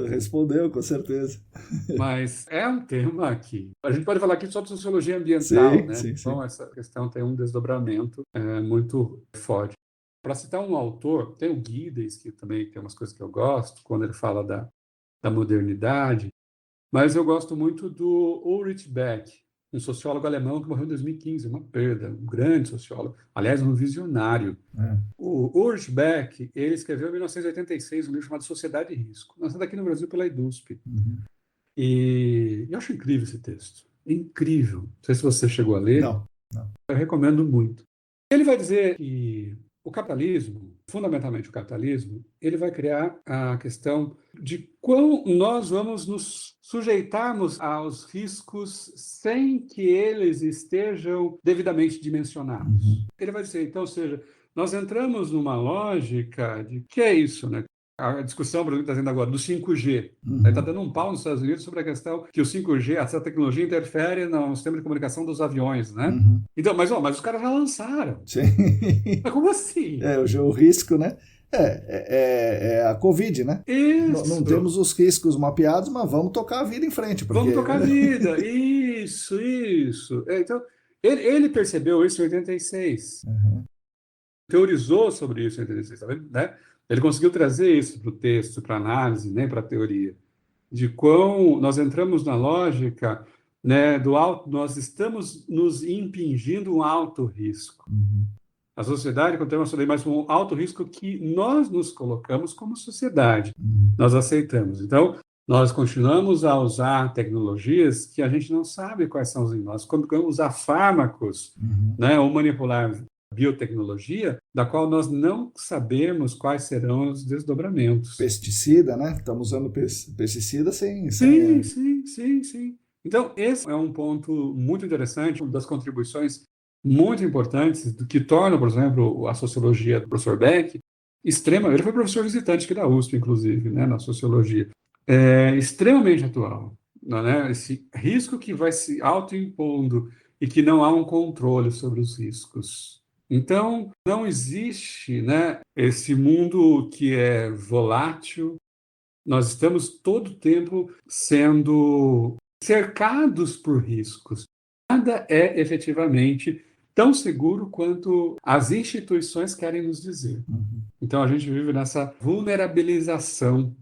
S1: Respondeu, com certeza.
S2: Mas é um tema que... A gente pode falar aqui só de sociologia ambiental, né?
S1: Sim.
S2: Então, essa questão tem um desdobramento muito forte. Para citar um autor, tem o Giddens, que também tem umas coisas que eu gosto, quando ele fala da modernidade, mas eu gosto muito do Ulrich Beck, um sociólogo alemão que morreu em 2015, uma perda, um grande sociólogo, aliás, um visionário. O Ulrich Beck, ele escreveu em 1986 um livro chamado Sociedade e Risco, lançado aqui no Brasil pela EDUSP. E eu acho incrível esse texto. Incrível. Não sei se você chegou a ler.
S1: Não.
S2: Eu recomendo muito. Ele vai dizer que o capitalismo, fundamentalmente o capitalismo, ele vai criar a questão de quão nós vamos nos sujeitarmos aos riscos sem que eles estejam devidamente dimensionados. Ele vai dizer, então, ou seja, nós entramos numa lógica de que é isso, né? A discussão, por exemplo, está tendo agora do 5G. Está dando um pau nos Estados Unidos sobre a questão que o 5G, essa tecnologia interfere no sistema de comunicação dos aviões, né? Então, mas os caras já lançaram.
S1: Sim.
S2: Mas como assim?
S1: O risco, né? É a Covid, né?
S2: Isso.
S1: Não temos os riscos mapeados, mas vamos tocar a vida em frente. Porque...
S2: Vamos tocar a vida. Isso. Então, ele percebeu isso em 86. Teorizou sobre isso em 86, tá vendo? Né? Ele conseguiu trazer isso para o texto, para a análise, né, para a teoria, de quão nós entramos na lógica, né, do alto, nós estamos nos impingindo um alto risco. A sociedade contém uma sociedade, mas um alto risco que nós nos colocamos como sociedade. Nós aceitamos. Então, nós continuamos a usar tecnologias que a gente não sabe quais são os nós. Quando usar fármacos, né, ou manipular biotecnologia, da qual nós não sabemos quais serão os desdobramentos.
S1: Pesticida, né? Estamos usando pesticida sem...
S2: Sim. Então, esse é um ponto muito interessante, uma das contribuições muito importantes, que torna, por exemplo, a sociologia do professor Beck extrema. Ele foi professor visitante aqui da USP, inclusive, né, na sociologia. Extremamente atual. Né? Esse risco que vai se autoimpondo e que não há um controle sobre os riscos. Então, não existe, né, esse mundo que é volátil. Nós estamos todo o tempo sendo cercados por riscos. Nada é efetivamente tão seguro quanto as instituições querem nos dizer. Então, a gente vive nessa vulnerabilização.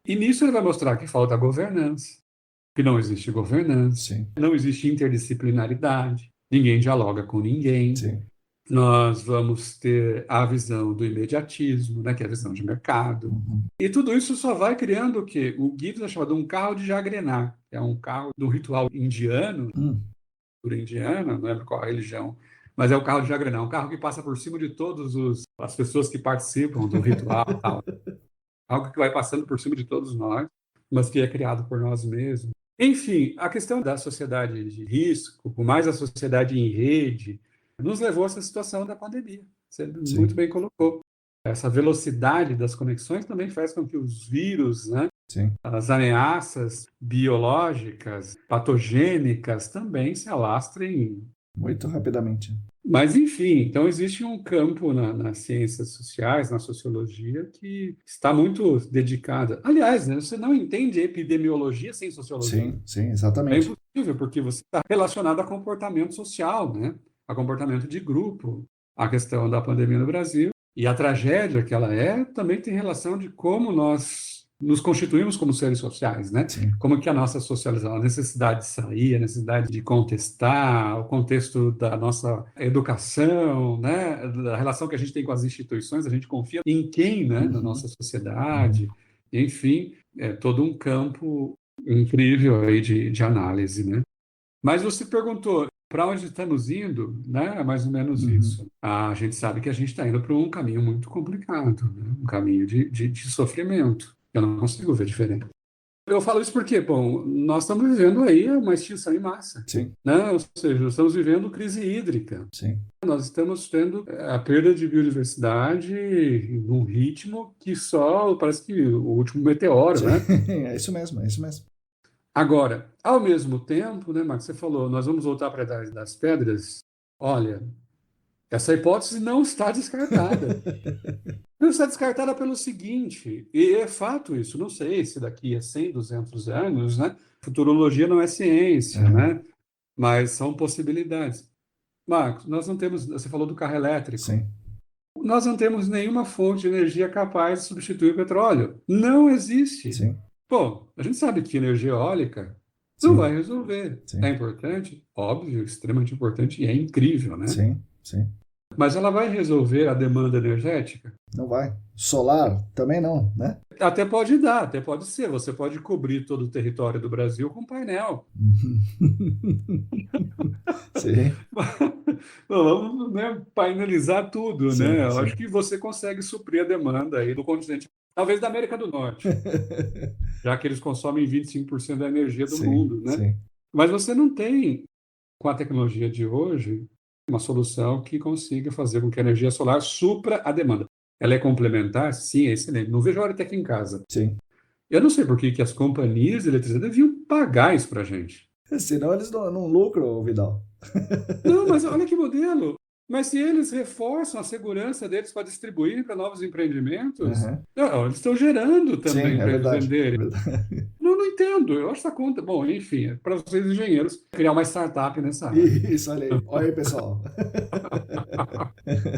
S2: E nisso ele vai mostrar que falta governança, que não existe governança, não existe interdisciplinaridade, ninguém dialoga com ninguém. Nós vamos ter a visão do imediatismo, né, que é a visão de mercado. E tudo isso só vai criando o quê? O Gibbs é chamado um carro de Jagrenar. É um carro do ritual indiano, cultura indiana, não lembro qual a religião, mas é o carro de Jagrenar, um carro que passa por cima de todas as pessoas que participam do ritual. Tal. Algo que vai passando por cima de todos nós, mas que é criado por nós mesmos. Enfim, a questão da sociedade de risco, por mais a sociedade em rede, nos levou a essa situação da pandemia. Você muito bem colocou. Essa velocidade das conexões também faz com que os vírus, né, as ameaças biológicas, patogênicas, também se alastrem
S1: muito rapidamente.
S2: Mas, enfim, então existe um campo nas ciências sociais, na sociologia, que está muito dedicada. Aliás, né, você não entende epidemiologia sem sociologia.
S1: Sim, exatamente.
S2: É impossível, porque você está relacionado a comportamento social, né? A comportamento de grupo. A questão da pandemia no Brasil e a tragédia que ela também tem relação de como nós nos constituímos como seres sociais, né? Como que a nossa socialização, a necessidade de sair, a necessidade de contestar, o contexto da nossa educação, né? Da relação que a gente tem com as instituições, a gente confia em quem, né? Na nossa sociedade, enfim, é todo um campo incrível aí de análise, né? Mas você perguntou para onde estamos indo, né? É mais ou menos isso. A gente sabe que a gente está indo para um caminho muito complicado, né? Um caminho de sofrimento. Eu não consigo ver diferente. Eu falo isso porque, bom, nós estamos vivendo aí uma extinção em massa. Né? Ou seja, nós estamos vivendo crise hídrica. Nós estamos tendo a perda de biodiversidade num ritmo que só parece que o último meteoro, né?
S1: É isso mesmo.
S2: Agora, ao mesmo tempo, né, Marcos, você falou, nós vamos voltar para a Idade das Pedras. Olha, essa hipótese não está descartada. Não está descartada pelo seguinte, e é fato isso, não sei se daqui a 100, 200 anos, né? Futurologia não é ciência, né? Mas são possibilidades. Marcos, nós não temos, você falou do carro elétrico. Nós não temos nenhuma fonte de energia capaz de substituir o petróleo. Não existe. Bom, a gente sabe que energia eólica Não
S1: Sim,
S2: vai resolver.
S1: sim,
S2: É importante? Óbvio, extremamente importante e é incrível, né?
S1: sim, sim.
S2: Mas ela vai resolver a demanda energética?
S1: Não vai. Solar também não, né?
S2: Até pode dar, até pode ser. Você pode cobrir todo o território do Brasil com painel.
S1: Sim,
S2: Vamos, né, painelizar tudo, né?
S1: sim,
S2: Eu acho
S1: sim.
S2: que você consegue suprir a demanda aí do continente, talvez da América do Norte, já que eles consomem 25% da energia do
S1: Sim,
S2: mundo, né?
S1: sim.
S2: Mas você não tem, com a tecnologia de hoje, uma solução que consiga fazer com que a energia solar supra a demanda. Ela é complementar? Sim, é excelente. Não vejo a hora de ter aqui em casa.
S1: Sim.
S2: Eu não sei por que que as companhias de eletricidade deviam pagar isso para a gente.
S1: Senão eles não lucram, Vidal.
S2: Não, mas olha que modelo. Mas se eles reforçam a segurança deles para distribuir para novos empreendimentos,
S1: Aham.
S2: não, eles estão gerando
S1: Sim,
S2: também
S1: é
S2: para eles
S1: verdade. É
S2: venderem.
S1: verdade.
S2: Não, não entendo. Eu acho essa conta. Bom, enfim, é para vocês engenheiros criar uma startup nessa área.
S1: Isso, olha aí. Olha aí, pessoal.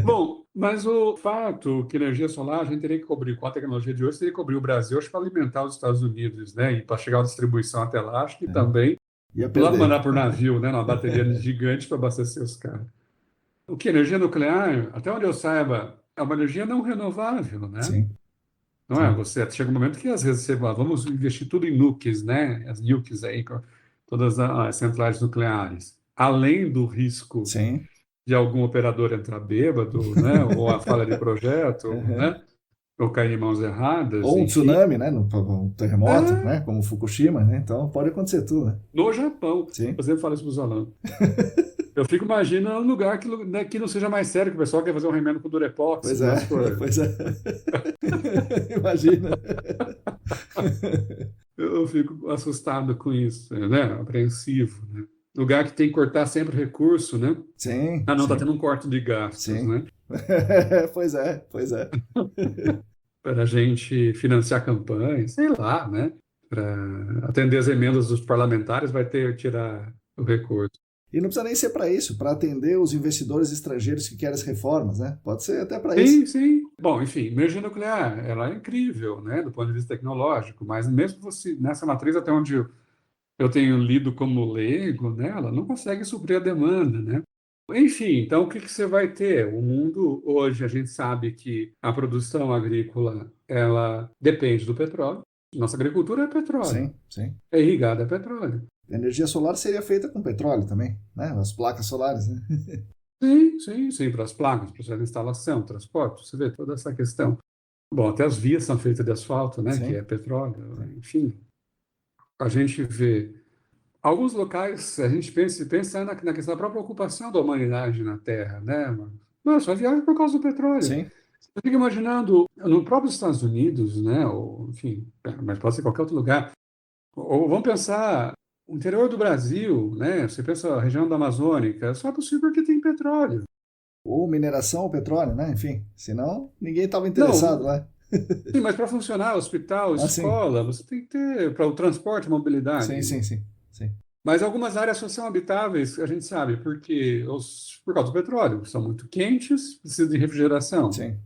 S2: Bom, mas o fato que energia solar a gente teria que cobrir com a tecnologia de hoje, teria que cobrir o Brasil, acho que para alimentar os Estados Unidos, né? E para chegar a distribuição até lá, acho que também.
S1: Ia
S2: Lá
S1: perder.
S2: mandar por navio, né? Uma bateria gigante para abastecer os carros. O que? Energia nuclear, até onde eu saiba, é uma energia não renovável, né?
S1: Sim,
S2: Não é?
S1: sim,
S2: Você chega um momento que às vezes você fala, vamos investir tudo em nukes, né? As nukes aí, com todas as centrais nucleares. Além do risco
S1: sim.
S2: de algum operador entrar bêbado, né? Ou a falha de projeto,
S1: Aham.
S2: né? Ou cair em mãos erradas,
S1: Ou um
S2: enfim.
S1: tsunami, né? Um terremoto,
S2: É,
S1: né? Como Fukushima, né? Então pode acontecer tudo, né?
S2: no Japão,
S1: Sim.
S2: por exemplo, fala isso para os alunos. Eu fico imaginando um lugar né, que não seja mais sério, que o pessoal quer fazer um remendo com Durepox,
S1: Pois
S2: com
S1: é,
S2: umas coisas.
S1: pois é. Imagina.
S2: Eu fico assustado com isso, né? Apreensivo, né? Lugar que tem que cortar sempre recurso, né?
S1: Sim,
S2: Ah, não, tá
S1: sim,
S2: tendo um corte de gastos,
S1: sim.
S2: né?
S1: Pois é, pois é.
S2: Para a gente financiar campanhas, sei lá, né? Para atender as emendas dos parlamentares, vai ter que tirar o recurso.
S1: E não precisa nem ser para isso, para atender os investidores estrangeiros que querem as reformas, né? Pode ser até para isso.
S2: Sim, sim. Bom, enfim, energia nuclear, ela é incrível, né? Do ponto de vista tecnológico, mas mesmo você, nessa matriz, até onde eu tenho lido como leigo, né? Ela não consegue suprir a demanda, né? Enfim, então o que que você vai ter? O mundo hoje a gente sabe que a produção agrícola ela depende do petróleo. Nossa agricultura é petróleo,
S1: Sim, sim.
S2: é irrigada a petróleo.
S1: A energia solar seria feita com petróleo também, né? As placas solares, né?
S2: Sim, sim, sim, para as placas, para a instalação, transporte, você vê toda essa questão. Bom, até as vias são feitas de asfalto, né, que é
S1: Sim,
S2: petróleo,
S1: sim.
S2: enfim. A gente vê alguns locais, a gente pensa na questão da própria ocupação da humanidade na Terra, né? Nossa, só viaja por causa do petróleo.
S1: Sim.
S2: Eu fico imaginando, no próprio Estados Unidos, né, ou, enfim, mas pode ser qualquer outro lugar, ou vamos pensar o interior do Brasil, né, você pensa a região da Amazônica, só é possível porque tem petróleo.
S1: Ou mineração ou petróleo, né? Enfim, senão ninguém estava interessado
S2: Não,
S1: lá.
S2: sim, mas para funcionar, hospital,
S1: Ah, sim.
S2: escola, você tem que ter para o transporte e
S1: Sim,
S2: mobilidade.
S1: sim, sim. Sim,
S2: Mas algumas áreas só são habitáveis, a gente sabe, por causa do petróleo, são muito quentes, precisam de refrigeração,
S1: sim,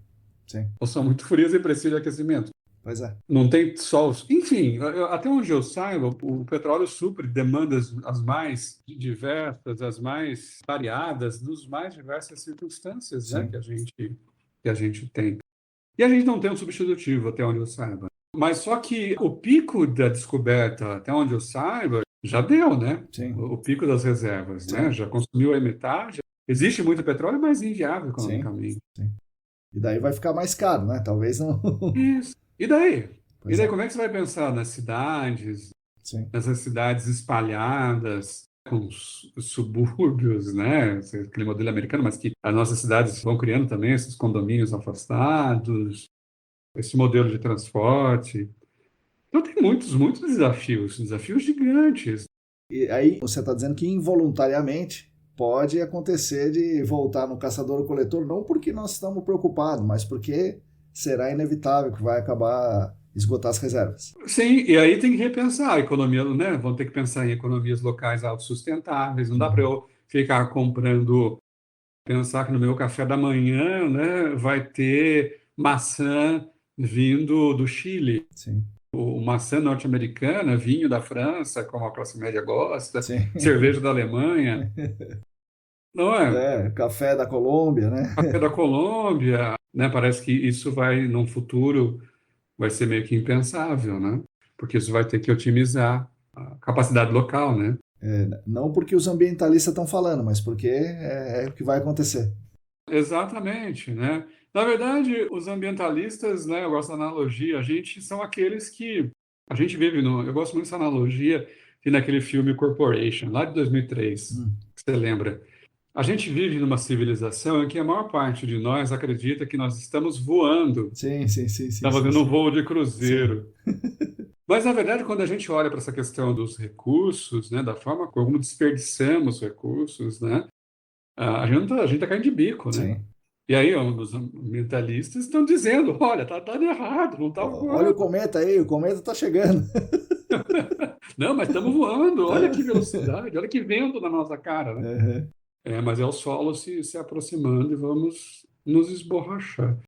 S1: sim.
S2: ou são muito frias e precisam de aquecimento.
S1: Pois é.
S2: Não tem sol. Enfim, até onde eu saiba, o petróleo supre demandas as mais diversas, as mais variadas, nos mais diversas circunstâncias, né,
S1: Sim.
S2: que a gente tem. E a gente não tem um substitutivo, até onde eu saiba. Mas só que o pico da descoberta, até onde eu saiba, já deu, né?
S1: Sim,
S2: O pico das reservas, né?
S1: sim,
S2: Já consumiu a metade. Existe muito petróleo, mas inviável
S1: sim,
S2: economicamente.
S1: sim. E daí vai ficar mais caro, né? Talvez não.
S2: Isso. E daí? E
S1: Pois
S2: daí,
S1: é.
S2: como é que você vai pensar nas cidades,
S1: Sim,
S2: nessas cidades espalhadas, com os subúrbios, né? Aquele modelo americano, mas que as nossas cidades vão criando também esses condomínios afastados, esse modelo de transporte. Então, tem muitos desafios, desafios gigantes.
S1: e aí você está dizendo que involuntariamente pode acontecer de voltar no caçador-coletor, não porque nós estamos preocupados, mas porque será inevitável que vai acabar esgotar as reservas.
S2: Sim, e aí tem que repensar a economia, né? Vão ter que pensar em economias locais autossustentáveis. Não dá para
S1: Uhum.
S2: eu ficar comprando, pensar que no meu café da manhã, né, vai ter maçã vindo do Chile.
S1: Sim,
S2: o maçã norte-americana, vinho da França, como a classe média gosta,
S1: Sim.
S2: cerveja da Alemanha, não é?
S1: É, café da Colômbia, né?
S2: Café da Colômbia, né? Parece que isso vai, num futuro, vai ser meio que impensável, né? Porque isso vai ter que otimizar a capacidade local, né?
S1: Não porque os ambientalistas estão falando, mas porque é o que vai acontecer.
S2: Exatamente, né? Na verdade, os ambientalistas, né, eu gosto da analogia, a gente são aqueles que a gente vive no, eu gosto muito dessa analogia e naquele filme Corporation, lá de 2003,
S1: Hum,
S2: que você lembra? A gente vive numa civilização em que a maior parte de nós acredita que nós estamos voando,
S1: sim, sim, sim, sim,
S2: estamos
S1: sim,
S2: fazendo um
S1: sim.
S2: voo de
S1: Sim.
S2: cruzeiro. Mas, na verdade, quando a gente olha para essa questão dos recursos, né, da forma como desperdiçamos recursos, né, a gente tá caindo de bico, né?
S1: Sim.
S2: E aí, os ambientalistas estão dizendo, olha, tá dando errado, não tá
S1: Olha o
S2: voando.
S1: cometa aí, o cometa está chegando.
S2: Não, mas estamos voando, olha que velocidade, olha que vento na nossa cara, né?
S1: Uhum.
S2: Mas é o solo se aproximando e vamos nos esborrachar.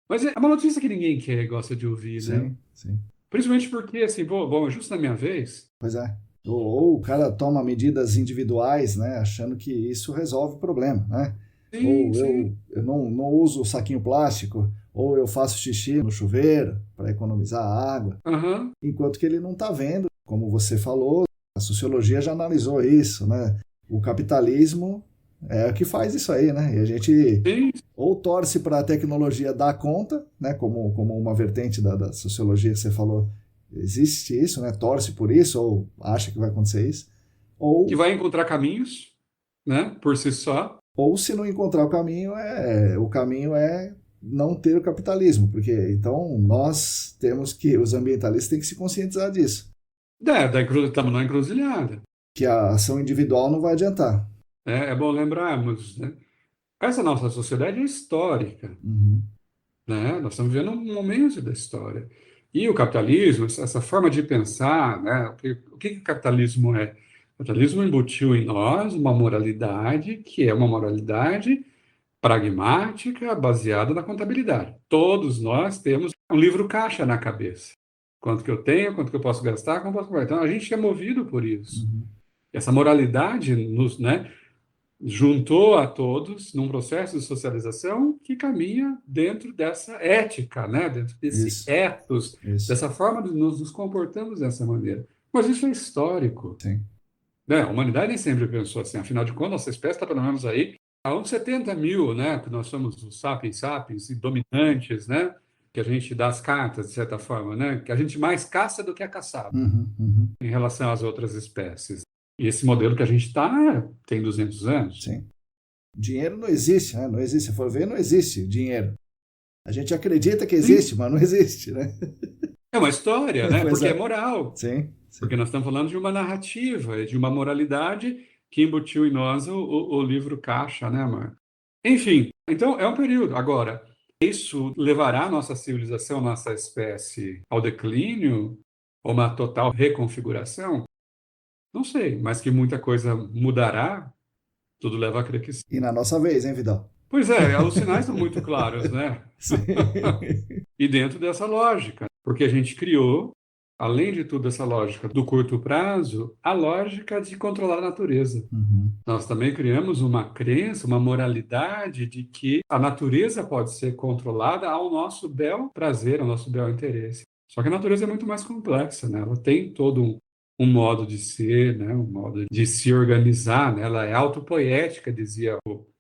S2: Mas é uma notícia que ninguém quer, gosta de ouvir, né?
S1: Sim, sim.
S2: Principalmente porque, assim, bom, justo na minha vez.
S1: Pois é. Ou o cara toma medidas individuais, né, achando que isso resolve o problema, né?
S2: Sim,
S1: Ou
S2: sim.
S1: eu não uso o saquinho plástico, ou eu faço xixi no chuveiro para economizar água,
S2: Aham.
S1: enquanto que ele não está vendo, como você falou, a sociologia já analisou isso, né? O capitalismo é o que faz isso aí, né? E a gente
S2: Sim,
S1: ou torce para a tecnologia dar conta, né? Como uma vertente da sociologia que você falou, existe isso, né? Torce por isso ou acha que vai acontecer isso,
S2: que
S1: ou
S2: vai encontrar caminhos, né, por si só.
S1: ou se não encontrar o caminho é não ter o capitalismo, porque então nós temos que os ambientalistas têm que se conscientizar disso,
S2: Estamos na encruzilhada.
S1: que a ação individual não vai adiantar.
S2: É bom lembrarmos, né? Essa nossa sociedade é histórica,
S1: Uhum.
S2: né? Nós estamos vivendo um momento da história. E o capitalismo, essa forma de pensar, né? O que o capitalismo é? O capitalismo embutiu em nós uma moralidade que é uma moralidade pragmática, baseada na contabilidade. Todos nós temos um livro caixa na cabeça. Quanto que eu tenho, quanto que eu posso gastar, como eu posso guardar. Então, a gente é movido por isso.
S1: Uhum.
S2: Essa moralidade nos, né, juntou a todos num processo de socialização que caminha dentro dessa ética, né, dentro desse
S1: Isso,
S2: ethos,
S1: isso,
S2: dessa forma de nos comportamos dessa maneira. Mas isso é histórico,
S1: sim.
S2: né? A humanidade nem sempre pensou assim. Afinal de contas, nossa espécie está pelo menos aí há uns 70 mil, né? Que nós somos os sapiens sapiens e dominantes, né? Que a gente dá as cartas, de certa forma, né? Que a gente mais caça do que é caçado
S1: Uhum, uhum,
S2: em relação às outras espécies. E esse modelo que a gente está tem 200 anos.
S1: sim. Dinheiro não existe, né? Não existe. Se for ver, não existe dinheiro. A gente acredita que
S2: Sim,
S1: existe, mas não existe, né?
S2: é uma história, né?
S1: Pois
S2: Porque é
S1: é.
S2: moral.
S1: Sim,
S2: Porque
S1: sim.
S2: nós estamos falando de uma narrativa, de uma moralidade que embutiu em nós o livro caixa, né, Marco? Enfim, então é um período. Agora, isso levará a nossa civilização, nossa espécie ao declínio, ou uma total reconfiguração? Não sei, mas que muita coisa mudará, tudo leva a crer que sim.
S1: E na nossa vez, hein, Vidal?
S2: Pois é, os sinais são muito claros, né?
S1: Sim.
S2: E dentro dessa lógica, porque a gente criou, além de tudo, essa lógica do curto prazo, a lógica de controlar a natureza.
S1: Uhum.
S2: Nós também criamos uma crença, uma moralidade de que a natureza pode ser controlada ao nosso bel prazer, ao nosso bel interesse. Só que a natureza é muito mais complexa, né? Ela tem todo um modo de ser, né? Um modo de se organizar, né? Ela é autopoética, dizia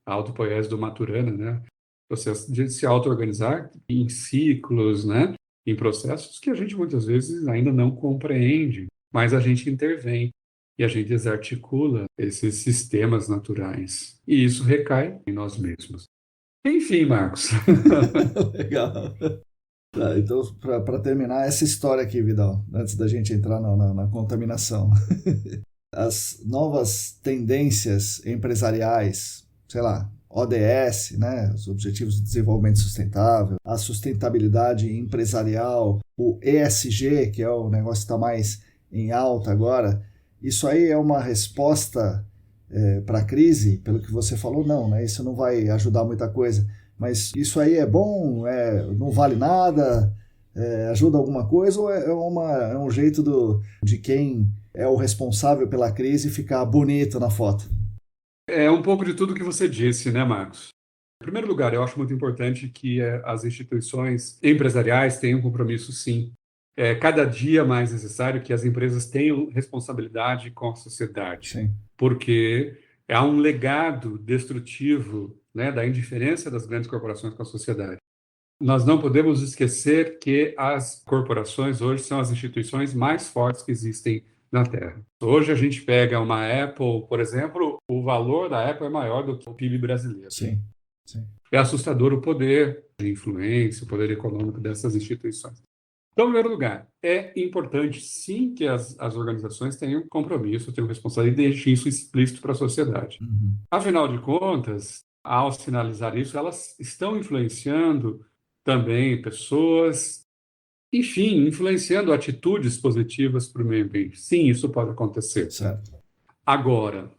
S2: a autopoiese do Maturana, né? O processo de se auto-organizar em ciclos, né? Em processos que a gente muitas vezes ainda não compreende, mas a gente intervém e a gente desarticula esses sistemas naturais. E isso recai em nós mesmos. Enfim, Marcos.
S1: Legal. Tá, então, para terminar essa história aqui, Vidal, antes da gente entrar na contaminação, as novas tendências empresariais, sei lá, ODS, né, os Objetivos de Desenvolvimento Sustentável, a sustentabilidade empresarial, o ESG, que é o negócio que está mais em alta agora, isso aí é uma resposta para a crise, pelo que você falou, não, né? Isso não vai ajudar muita coisa. Mas isso aí é bom, não vale nada, Ajuda alguma coisa ou é um jeito de quem é o responsável pela crise ficar bonito na foto?
S2: É um pouco de tudo que você disse, né, Marcos? Em primeiro lugar, eu acho muito importante que as instituições empresariais tenham compromisso, sim. É cada dia mais necessário que as empresas tenham responsabilidade com a sociedade,
S1: Sim,
S2: porque há um legado destrutivo, né, da indiferença das grandes corporações com a sociedade. Nós não podemos esquecer que as corporações hoje são as instituições mais fortes que existem na Terra. Hoje a gente pega uma Apple, por exemplo, o valor da Apple é maior do que o PIB brasileiro.
S1: sim, sim.
S2: É assustador o poder de influência, o poder econômico dessas instituições. Então, em primeiro lugar, é importante, sim, que as organizações tenham compromisso, tenham responsabilidade e deixem isso explícito para a sociedade.
S1: Uhum.
S2: Afinal de contas, ao sinalizar isso, elas estão influenciando também pessoas, enfim, influenciando atitudes positivas para o meio ambiente. Sim, isso pode acontecer.
S1: Certo.
S2: Agora,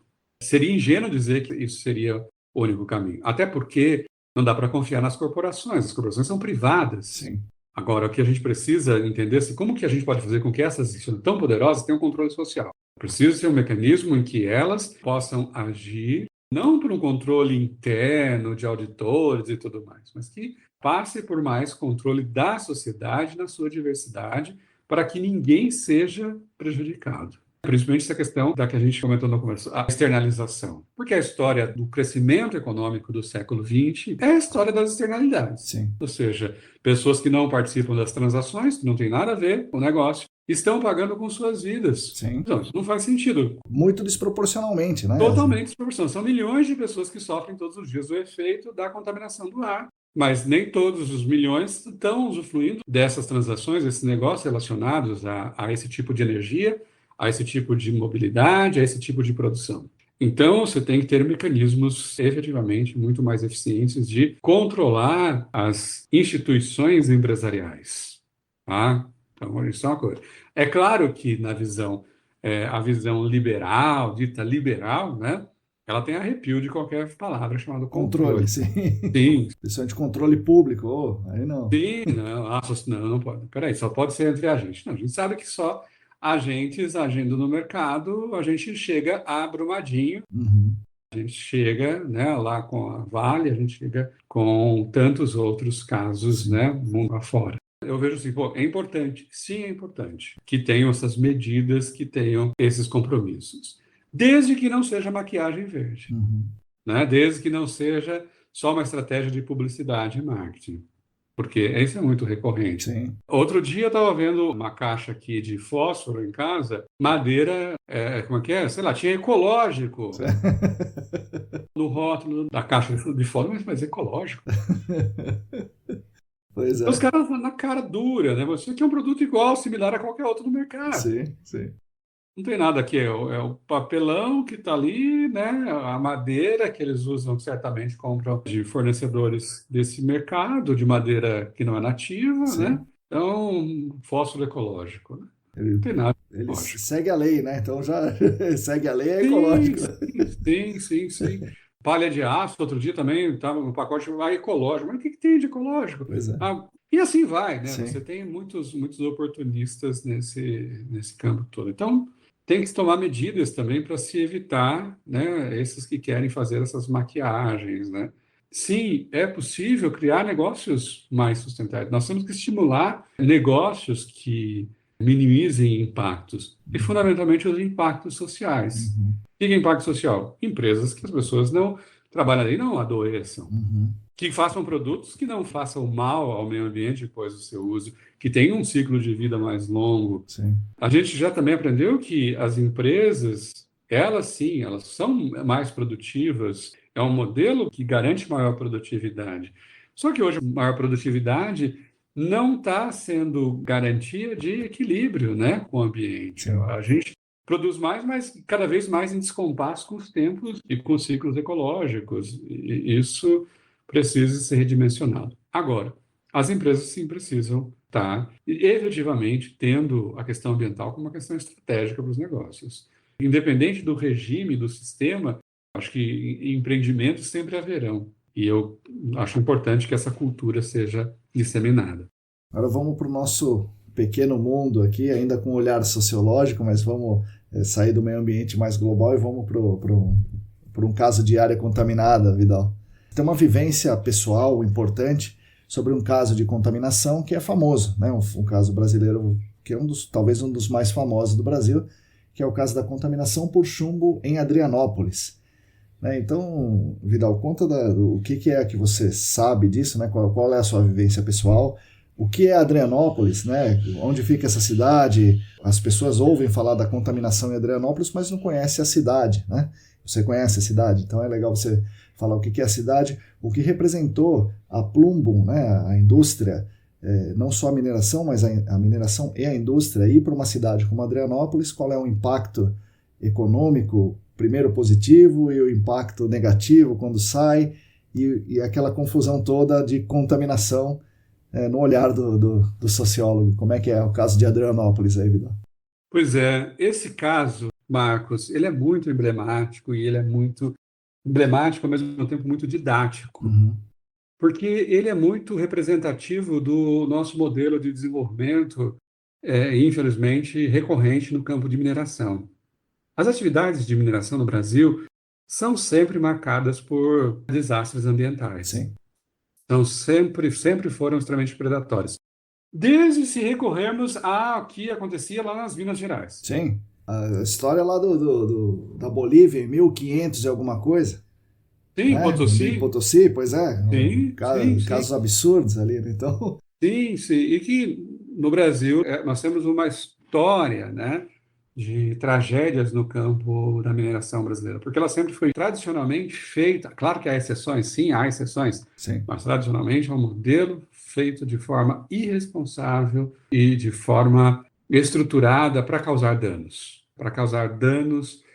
S2: seria ingênuo dizer que isso seria o único caminho, até porque não dá para confiar nas corporações, as corporações são privadas.
S1: Sim.
S2: Agora, o que a gente precisa entender é como que a gente pode fazer com que essas instituições tão poderosas tenham controle social. Precisa ser um mecanismo em que elas possam agir, não por um controle interno de auditores e tudo mais, mas que passe por mais controle da sociedade na sua diversidade, para que ninguém seja prejudicado. Principalmente essa questão da que a gente comentou no começo, a externalização. Porque a história do crescimento econômico do século XX é a história das externalidades.
S1: Sim.
S2: Ou seja, pessoas que não participam das transações, que não tem nada a ver com o negócio, estão pagando com suas vidas.
S1: Sim.
S2: Não, isso não faz sentido.
S1: Muito desproporcionalmente, né?
S2: Totalmente desproporcional. São milhões de pessoas que sofrem todos os dias o efeito da contaminação do ar. Mas nem todos os milhões estão usufruindo dessas transações, desses negócios relacionados a esse tipo de energia, a esse tipo de mobilidade, a esse tipo de produção. Então, você tem que ter mecanismos efetivamente muito mais eficientes de controlar as instituições empresariais. Tá? Então, isso é uma coisa. É claro que na visão, a visão liberal, dita liberal, né? Ela tem arrepio de qualquer palavra chamada
S1: Controle,
S2: controle.
S1: sim.
S2: Sim,
S1: Questão de controle público, aí não.
S2: sim, não, não, não pode. Peraí, só pode ser entre agentes. Não, a gente sabe que só agentes agindo no mercado, a gente chega a Brumadinho,
S1: Uhum.
S2: a gente chega, né, lá com a Vale, a gente chega com tantos outros casos, né, mundo afora. Eu vejo assim, pô, é importante, sim, é importante que tenham essas medidas, que tenham esses compromissos, desde que não seja maquiagem verde,
S1: Uhum.
S2: né, desde que não seja só uma estratégia de publicidade e marketing. Porque isso é muito recorrente.
S1: Sim.
S2: Outro dia eu estava vendo uma caixa aqui de fósforo em casa, madeira, como é que é? Sei lá, tinha ecológico no rótulo da caixa de fósforo, mas ecológico.
S1: Pois
S2: Os
S1: é.
S2: caras na cara dura, né? Você quer um produto igual, similar a qualquer outro no mercado.
S1: Sim, sim.
S2: Não tem nada aqui, é o papelão que está ali, né? A madeira que eles usam, certamente compram de fornecedores desse mercado, de madeira que não é nativa, né?
S1: Sim.
S2: Então, fósforo ecológico, né? Não
S1: Ele,
S2: tem nada
S1: ele
S2: ecológico.
S1: segue a lei, né? Então já segue a lei, é
S2: Sim,
S1: ecológico.
S2: sim. Palha de aço, outro dia também estava no pacote ecológico. Mas o que tem de ecológico?
S1: Pois é.
S2: E assim vai, né? Você
S1: Sim.
S2: tem muitos oportunistas nesse campo todo. Então, tem que se tomar medidas também para se evitar, né, esses que querem fazer essas maquiagens, né? Sim, é possível criar negócios mais sustentáveis. Nós temos que estimular negócios que minimizem impactos, e fundamentalmente os impactos sociais.
S1: Uhum.
S2: O que é impacto social? Empresas que as pessoas não trabalharem, não adoeçam,
S1: Uhum.
S2: que façam produtos que não façam mal ao meio ambiente depois do seu uso, que tenham um ciclo de vida mais longo.
S1: Sim.
S2: A gente já também aprendeu que as empresas, elas sim, elas são mais produtivas, é um modelo que garante maior produtividade. Só que hoje, maior produtividade não está sendo garantia de equilíbrio, né, com o ambiente.
S1: Sim.
S2: A gente produz mais, mas cada vez mais em descompasso com os tempos e com os ciclos ecológicos. E isso precisa ser redimensionado. Agora, as empresas sim precisam estar efetivamente tendo a questão ambiental como uma questão estratégica para os negócios. Independente do regime, do sistema, acho que empreendimentos sempre haverão. E eu acho importante que essa cultura seja disseminada.
S1: Agora vamos para o nosso pequeno mundo aqui, ainda com um olhar sociológico, mas vamos sair do meio ambiente mais global e vamos para um caso de área contaminada, Vidal. Tem uma vivência pessoal importante sobre um caso de contaminação que é famoso, né? Um caso brasileiro que é talvez um dos mais famosos do Brasil, que é o caso da contaminação por chumbo em Adrianópolis. Né? Então, Vidal, conta o que é que você sabe disso, né? Qual é a sua vivência pessoal, o que é Adrianópolis, né? Onde fica essa cidade? As pessoas ouvem falar da contaminação em Adrianópolis, mas não conhecem a cidade, né? Você conhece a cidade, então é legal você falar o que é a cidade, o que representou a Plumbum, né? A indústria, não só a mineração, mas a mineração e a indústria ir para uma cidade como Adrianópolis, qual é o impacto econômico, primeiro positivo, e o impacto negativo quando sai, e aquela confusão toda de contaminação no olhar do sociólogo. Como é que é o caso de Adrianópolis aí, Vidal?
S2: Pois é, esse caso, Marcos, ele é muito emblemático e ele é muito emblemático, ao mesmo tempo muito didático,
S1: Uhum.
S2: porque ele é muito representativo do nosso modelo de desenvolvimento, infelizmente, recorrente no campo de mineração. As atividades de mineração no Brasil são sempre marcadas por desastres ambientais.
S1: Sim.
S2: Então, sempre foram extremamente predatórios. Desde se recorrermos ao que acontecia lá nas Minas Gerais.
S1: Sim. A história lá da Bolívia em 1500 e alguma coisa,
S2: Sim,
S1: né? Em
S2: Potosí.
S1: Potosí, pois é.
S2: Sim, sim, sim.
S1: Casos absurdos ali, né? Então,
S2: Sim, sim. E que no Brasil nós temos uma história, né, de tragédias no campo da mineração brasileira, porque ela sempre foi tradicionalmente feita, claro que há exceções, sim, há exceções,
S1: sim.
S2: mas tradicionalmente é um modelo feito de forma irresponsável e de forma estruturada para causar danos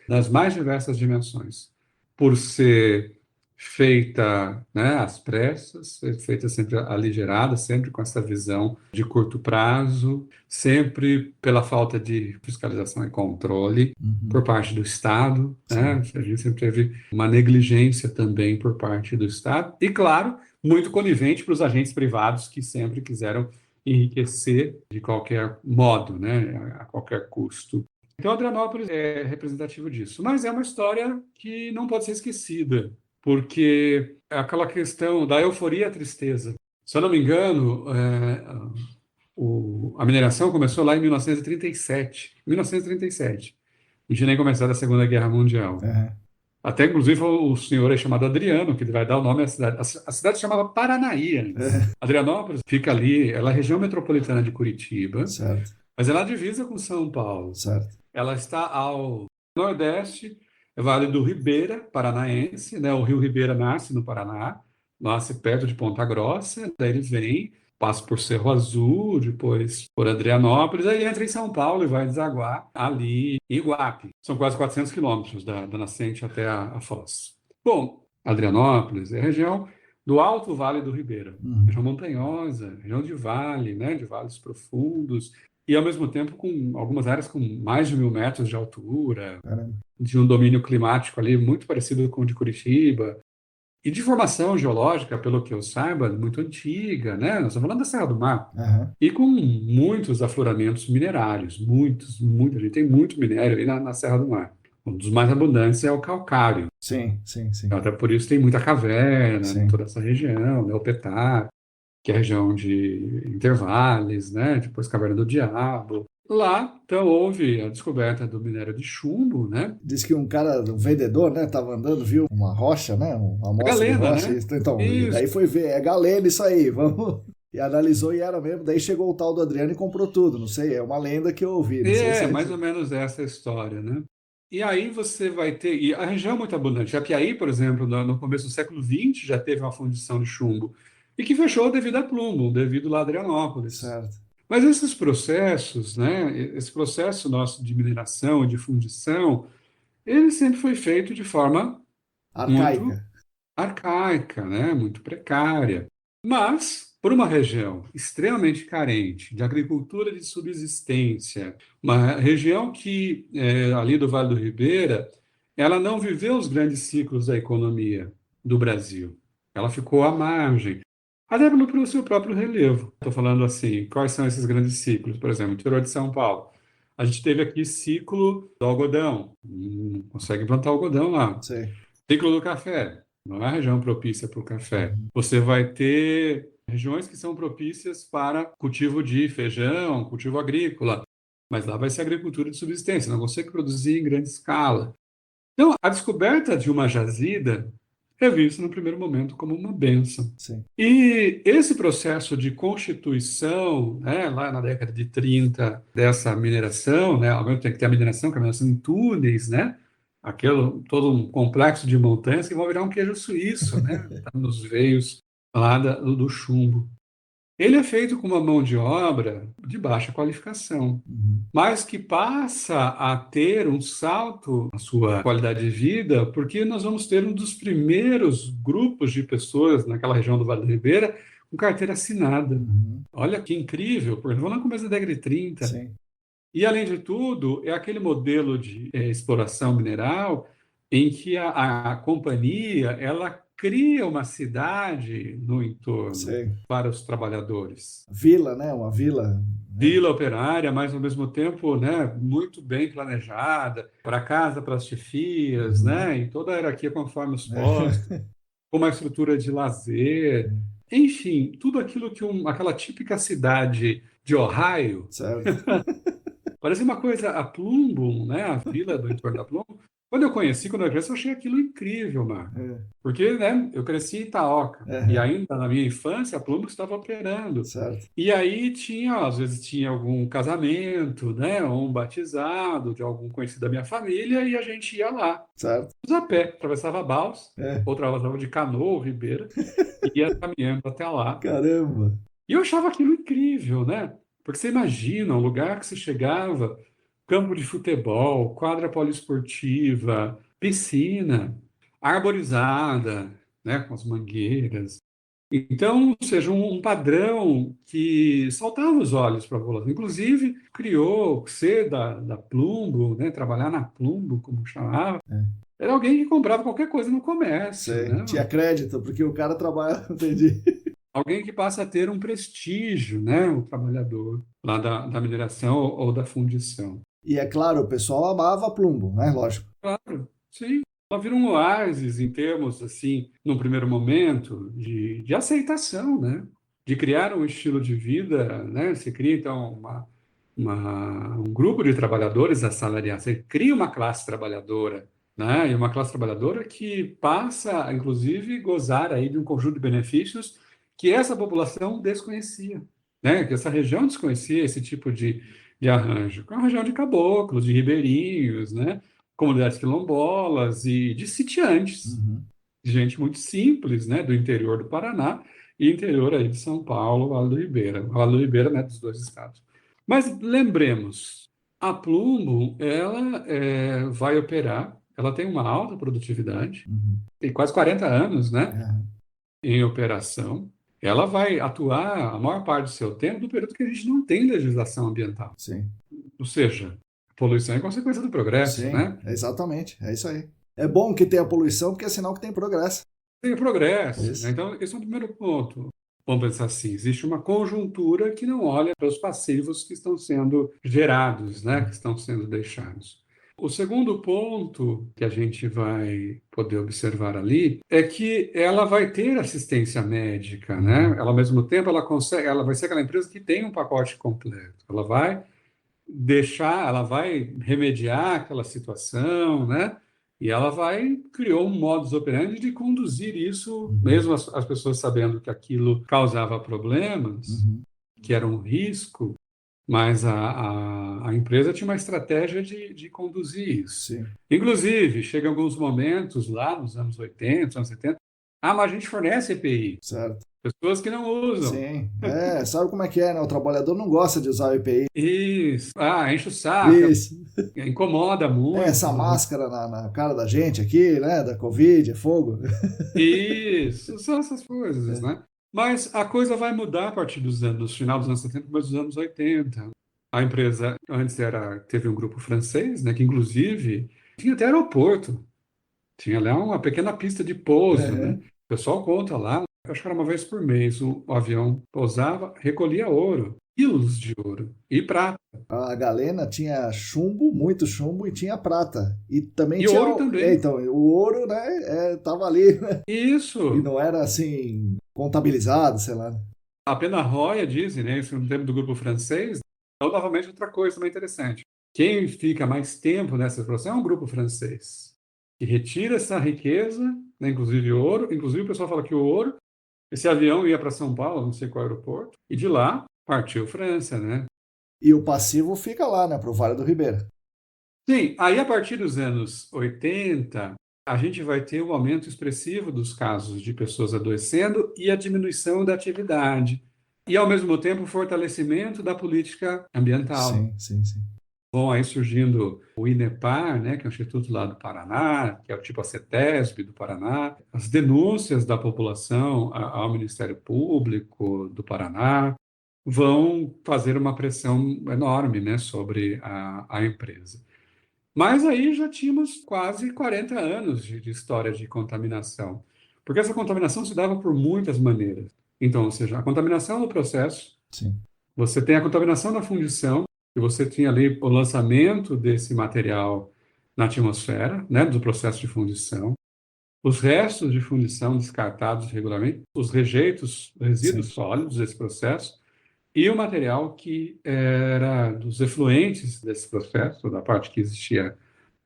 S2: nas mais diversas dimensões, por ser feita, né, às pressas, feita sempre aligerada, sempre com essa visão de curto prazo, sempre pela falta de fiscalização e controle por parte do Estado, né? A gente sempre teve uma negligência também por parte do Estado e, claro, muito conivente para os agentes privados que sempre quiseram enriquecer de qualquer modo, né, a qualquer custo. Então, Adrianópolis é representativo disso, mas é uma história que não pode ser esquecida, porque é aquela questão da euforia e a tristeza. Se eu não me engano, a mineração começou lá em 1937. 1937. Não tinha nem começado a Segunda Guerra Mundial.
S1: Uhum.
S2: Até, inclusive, foi o senhor aí chamado Adriano, que vai dar o nome à cidade. A cidade se chamava Paranaí antes. Adrianópolis fica ali, ela é a região metropolitana de Curitiba,
S1: Certo,
S2: mas ela é divisa com São Paulo.
S1: certo.
S2: Ela está ao nordeste, Vale do Ribeira, paranaense, né? O rio Ribeira nasce no Paraná, nasce perto de Ponta Grossa, daí ele vem, passa por Cerro Azul, depois por Adrianópolis, aí entra em São Paulo e vai desaguar ali em Iguape. São quase 400 quilômetros da nascente até a foz. Bom, Adrianópolis é a região do Alto Vale do Ribeira, região montanhosa, região de vale, né? De vales profundos, e ao mesmo tempo com algumas áreas com mais de 1.000 metros de altura,
S1: Caramba.
S2: de um domínio climático ali muito parecido com o de Curitiba, e de formação geológica, pelo que eu saiba, muito antiga, né? Nós estamos falando da Serra do Mar,
S1: Uhum.
S2: e com muitos afloramentos minerários, muita gente tem muito minério aí na Serra do Mar. Um dos mais abundantes é o calcário.
S1: Sim, sim, sim.
S2: Até por isso tem muita caverna em
S1: Sim.
S2: toda essa região, né? O Petar, que é a região de Intervales, né? Depois Caverna do Diabo. Lá, então, houve a descoberta do minério de chumbo, né?
S1: Diz que um vendedor, né, tava andando, viu uma rocha, né, uma
S2: A
S1: amostra de
S2: galena,
S1: rocha,
S2: né?
S1: então, e
S2: Isso.
S1: daí foi ver, é galena isso aí, vamos... E analisou e era mesmo, daí chegou o tal do Adriano e comprou tudo, não sei, é uma lenda que eu ouvi, não sei se
S2: É,
S1: é...
S2: mais ou menos essa história, né? E aí você vai ter... E a região é muito abundante. Japiaí, por exemplo, no começo do século XX, já teve uma fundição de chumbo. E que fechou devido a Plumbo, devido lá a Adrianópolis.
S1: Certo.
S2: Mas esses processos, né? Esse processo nosso de mineração e de fundição, ele sempre foi feito de forma muito
S1: Arcaica.
S2: arcaica, né? Muito precária. Mas, por uma região extremamente carente de agricultura de subsistência, uma região que, ali do Vale do Ribeira, ela não viveu os grandes ciclos da economia do Brasil. Ela ficou à margem. até pelo seu próprio relevo. Estou falando assim, quais são esses grandes ciclos? Por exemplo, o interior de São Paulo. A gente teve aqui ciclo do algodão, não consegue plantar algodão lá.
S1: Sei.
S2: Ciclo do café, não é a região propícia para o café.
S1: Uhum.
S2: Você vai ter regiões que são propícias para cultivo de feijão, cultivo agrícola, mas lá vai ser agricultura de subsistência, não consegue produzir em grande escala. Então, a descoberta de uma jazida é vista no primeiro momento como uma bênção.
S1: Sim.
S2: E esse processo de constituição, né, lá na década de 30, dessa mineração, né, ao mesmo tempo que tem a mineração em túneis, né, aquele, todo um complexo de montanhas que vão virar um queijo suíço, né, tá nos veios lá do chumbo. Ele é feito com uma mão de obra de baixa qualificação,
S1: Uhum.
S2: mas que passa a ter um salto na sua qualidade de vida, porque nós vamos ter um dos primeiros grupos de pessoas naquela região do Vale do Ribeira com carteira assinada.
S1: Uhum.
S2: Olha que incrível, porque vamos lá no começo da década de 30.
S1: Sim.
S2: E, além de tudo, é aquele modelo de exploração mineral em que a companhia ela cria uma cidade no entorno
S1: Sei.
S2: para os trabalhadores.
S1: Vila, né? Uma vila, né?
S2: Vila operária, mas ao mesmo tempo, né, muito bem planejada, para casa, para as chefias,
S1: Uhum.
S2: né, em toda a hierarquia conforme os postos,
S1: É.
S2: com uma estrutura de lazer, enfim, tudo aquilo que aquela típica cidade de Ohio.
S1: Certo.
S2: Parece uma coisa, a Plumbum, né, a vila do entorno da Plumbum. Quando eu conheci, quando eu cresci, eu achei aquilo incrível, Marco.
S1: É.
S2: Porque, né, eu cresci em Itaoca. E
S1: Uhum.
S2: ainda na minha infância, a Plumbum estava operando.
S1: Certo.
S2: E aí tinha, às vezes tinha algum casamento, né, ou um batizado de algum conhecido da minha família, e a gente ia lá,
S1: Certo.
S2: a pé, atravessava Baus,
S1: É.
S2: ou atravessava de canoa ou ribeira, e ia caminhando até lá.
S1: Caramba.
S2: E eu achava aquilo incrível, né? Porque você imagina um lugar que você chegava, campo de futebol, quadra poliesportiva, piscina, arborizada, né, com as mangueiras. Então, ou seja, um padrão que saltava os olhos para a população. Inclusive, criou ser da Plumbo, né, trabalhar na Plumbo, como chamava,
S1: É.
S2: era alguém que comprava qualquer coisa no comércio,
S1: Sei.
S2: né?
S1: Tinha crédito, porque o cara trabalha, entendi.
S2: Alguém que passa a ter um prestígio, né, o trabalhador lá da mineração ou da fundição.
S1: E é claro, o pessoal amava Plumbo, né? Lógico.
S2: Claro, sim. Ela vira um oásis em termos, assim, num primeiro momento, de aceitação, né? De criar um estilo de vida, né? Você cria, então, um grupo de trabalhadores assalariados, você cria uma classe trabalhadora, né? E uma classe trabalhadora que passa, a, inclusive, gozar aí de um conjunto de benefícios que essa população desconhecia, né? Que essa região desconhecia esse tipo de arranjo. Que é uma região de caboclos, de ribeirinhos, né? Comunidades quilombolas e de sitiantes,
S1: Uhum.
S2: de gente muito simples, né, do interior do Paraná e interior aí de São Paulo, Vale do Ribeira, né, dos dois estados. Mas lembremos, a Plumbo, ela vai operar, ela tem uma alta produtividade,
S1: Uhum.
S2: tem quase 40 anos, né,
S1: Uhum.
S2: em operação. Ela vai atuar a maior parte do seu tempo no período que a gente não tem legislação ambiental.
S1: Sim.
S2: Ou seja, poluição é consequência do progresso,
S1: Sim,
S2: né?
S1: exatamente. É isso aí. É bom que tenha poluição, porque é sinal que tem progresso.
S2: Tem progresso, né?
S1: Isso.
S2: Então, esse é o primeiro ponto. Vamos pensar assim: existe uma conjuntura que não olha para os passivos que estão sendo gerados, né? Que estão sendo deixados. O segundo ponto que a gente vai poder observar ali é que ela vai ter assistência médica, né?
S1: Uhum.
S2: Ela, ao mesmo tempo, ela consegue, ela vai ser aquela empresa que tem um pacote completo. Ela vai deixar, ela vai remediar aquela situação, né? E ela vai criou um modus operandi de conduzir isso,
S1: Uhum.
S2: mesmo as pessoas sabendo que aquilo causava problemas,
S1: Uhum.
S2: que era um risco, mas a empresa tinha uma estratégia de conduzir isso.
S1: Sim.
S2: Inclusive, chega alguns momentos lá nos anos 80, anos 70, ah, mas a gente fornece EPI,
S1: Certo.
S2: pessoas que não usam.
S1: Sim. É, sabe como é que é, né? O trabalhador não gosta de usar o EPI.
S2: Isso, ah, enche o saco,
S1: Isso.
S2: incomoda
S1: É, essa
S2: muito.
S1: máscara na cara da gente aqui, né? Da Covid, é fogo.
S2: Isso, são essas coisas,
S1: É.
S2: né? Mas a coisa vai mudar a partir dos anos, final dos anos 70, começo dos anos 80. A empresa antes teve um grupo francês, né, que inclusive tinha até aeroporto, tinha lá uma pequena pista de pouso, né?
S1: É.
S2: O pessoal conta lá Eu acho que era uma vez por mês, o avião pousava, recolhia ouro, quilos de ouro e prata.
S1: A galena tinha chumbo, muito chumbo, e tinha prata. E também
S2: E
S1: tinha.
S2: ouro também.
S1: Então, o ouro, né, tava ali, né? E
S2: Isso.
S1: não era assim, contabilizado, sei lá.
S2: A Pena Roya dizem, né, isso no tempo do grupo francês. Então, novamente, outra coisa também interessante. Quem fica mais tempo nessa exploração é um grupo francês, que retira essa riqueza, né, inclusive ouro. Inclusive, o pessoal fala que o ouro, esse avião ia para São Paulo, não sei qual aeroporto, e de lá partiu França, né?
S1: E o passivo fica lá, né, pro Vale do Ribeira.
S2: Sim, aí a partir dos anos 80, a gente vai ter um aumento expressivo dos casos de pessoas adoecendo e a diminuição da atividade. E, ao mesmo tempo, o fortalecimento da política ambiental.
S1: Sim, sim, sim.
S2: Vão aí surgindo o INEPAR, né, que é o Instituto lá do Paraná, que é o tipo a CETESB do Paraná, as denúncias da população ao Ministério Público do Paraná vão fazer uma pressão enorme, né, sobre a empresa. Mas aí já tínhamos quase 40 anos de história de contaminação, porque essa contaminação se dava por muitas maneiras. Então, ou seja, a contaminação no processo,
S1: Sim.
S2: você tem a contaminação na fundição, e você tinha ali o lançamento desse material na atmosfera, né, do processo de fundição, os restos de fundição descartados regularmente, os rejeitos, resíduos
S1: Sim.
S2: sólidos desse processo, e o material que era dos efluentes desse processo, da parte que existia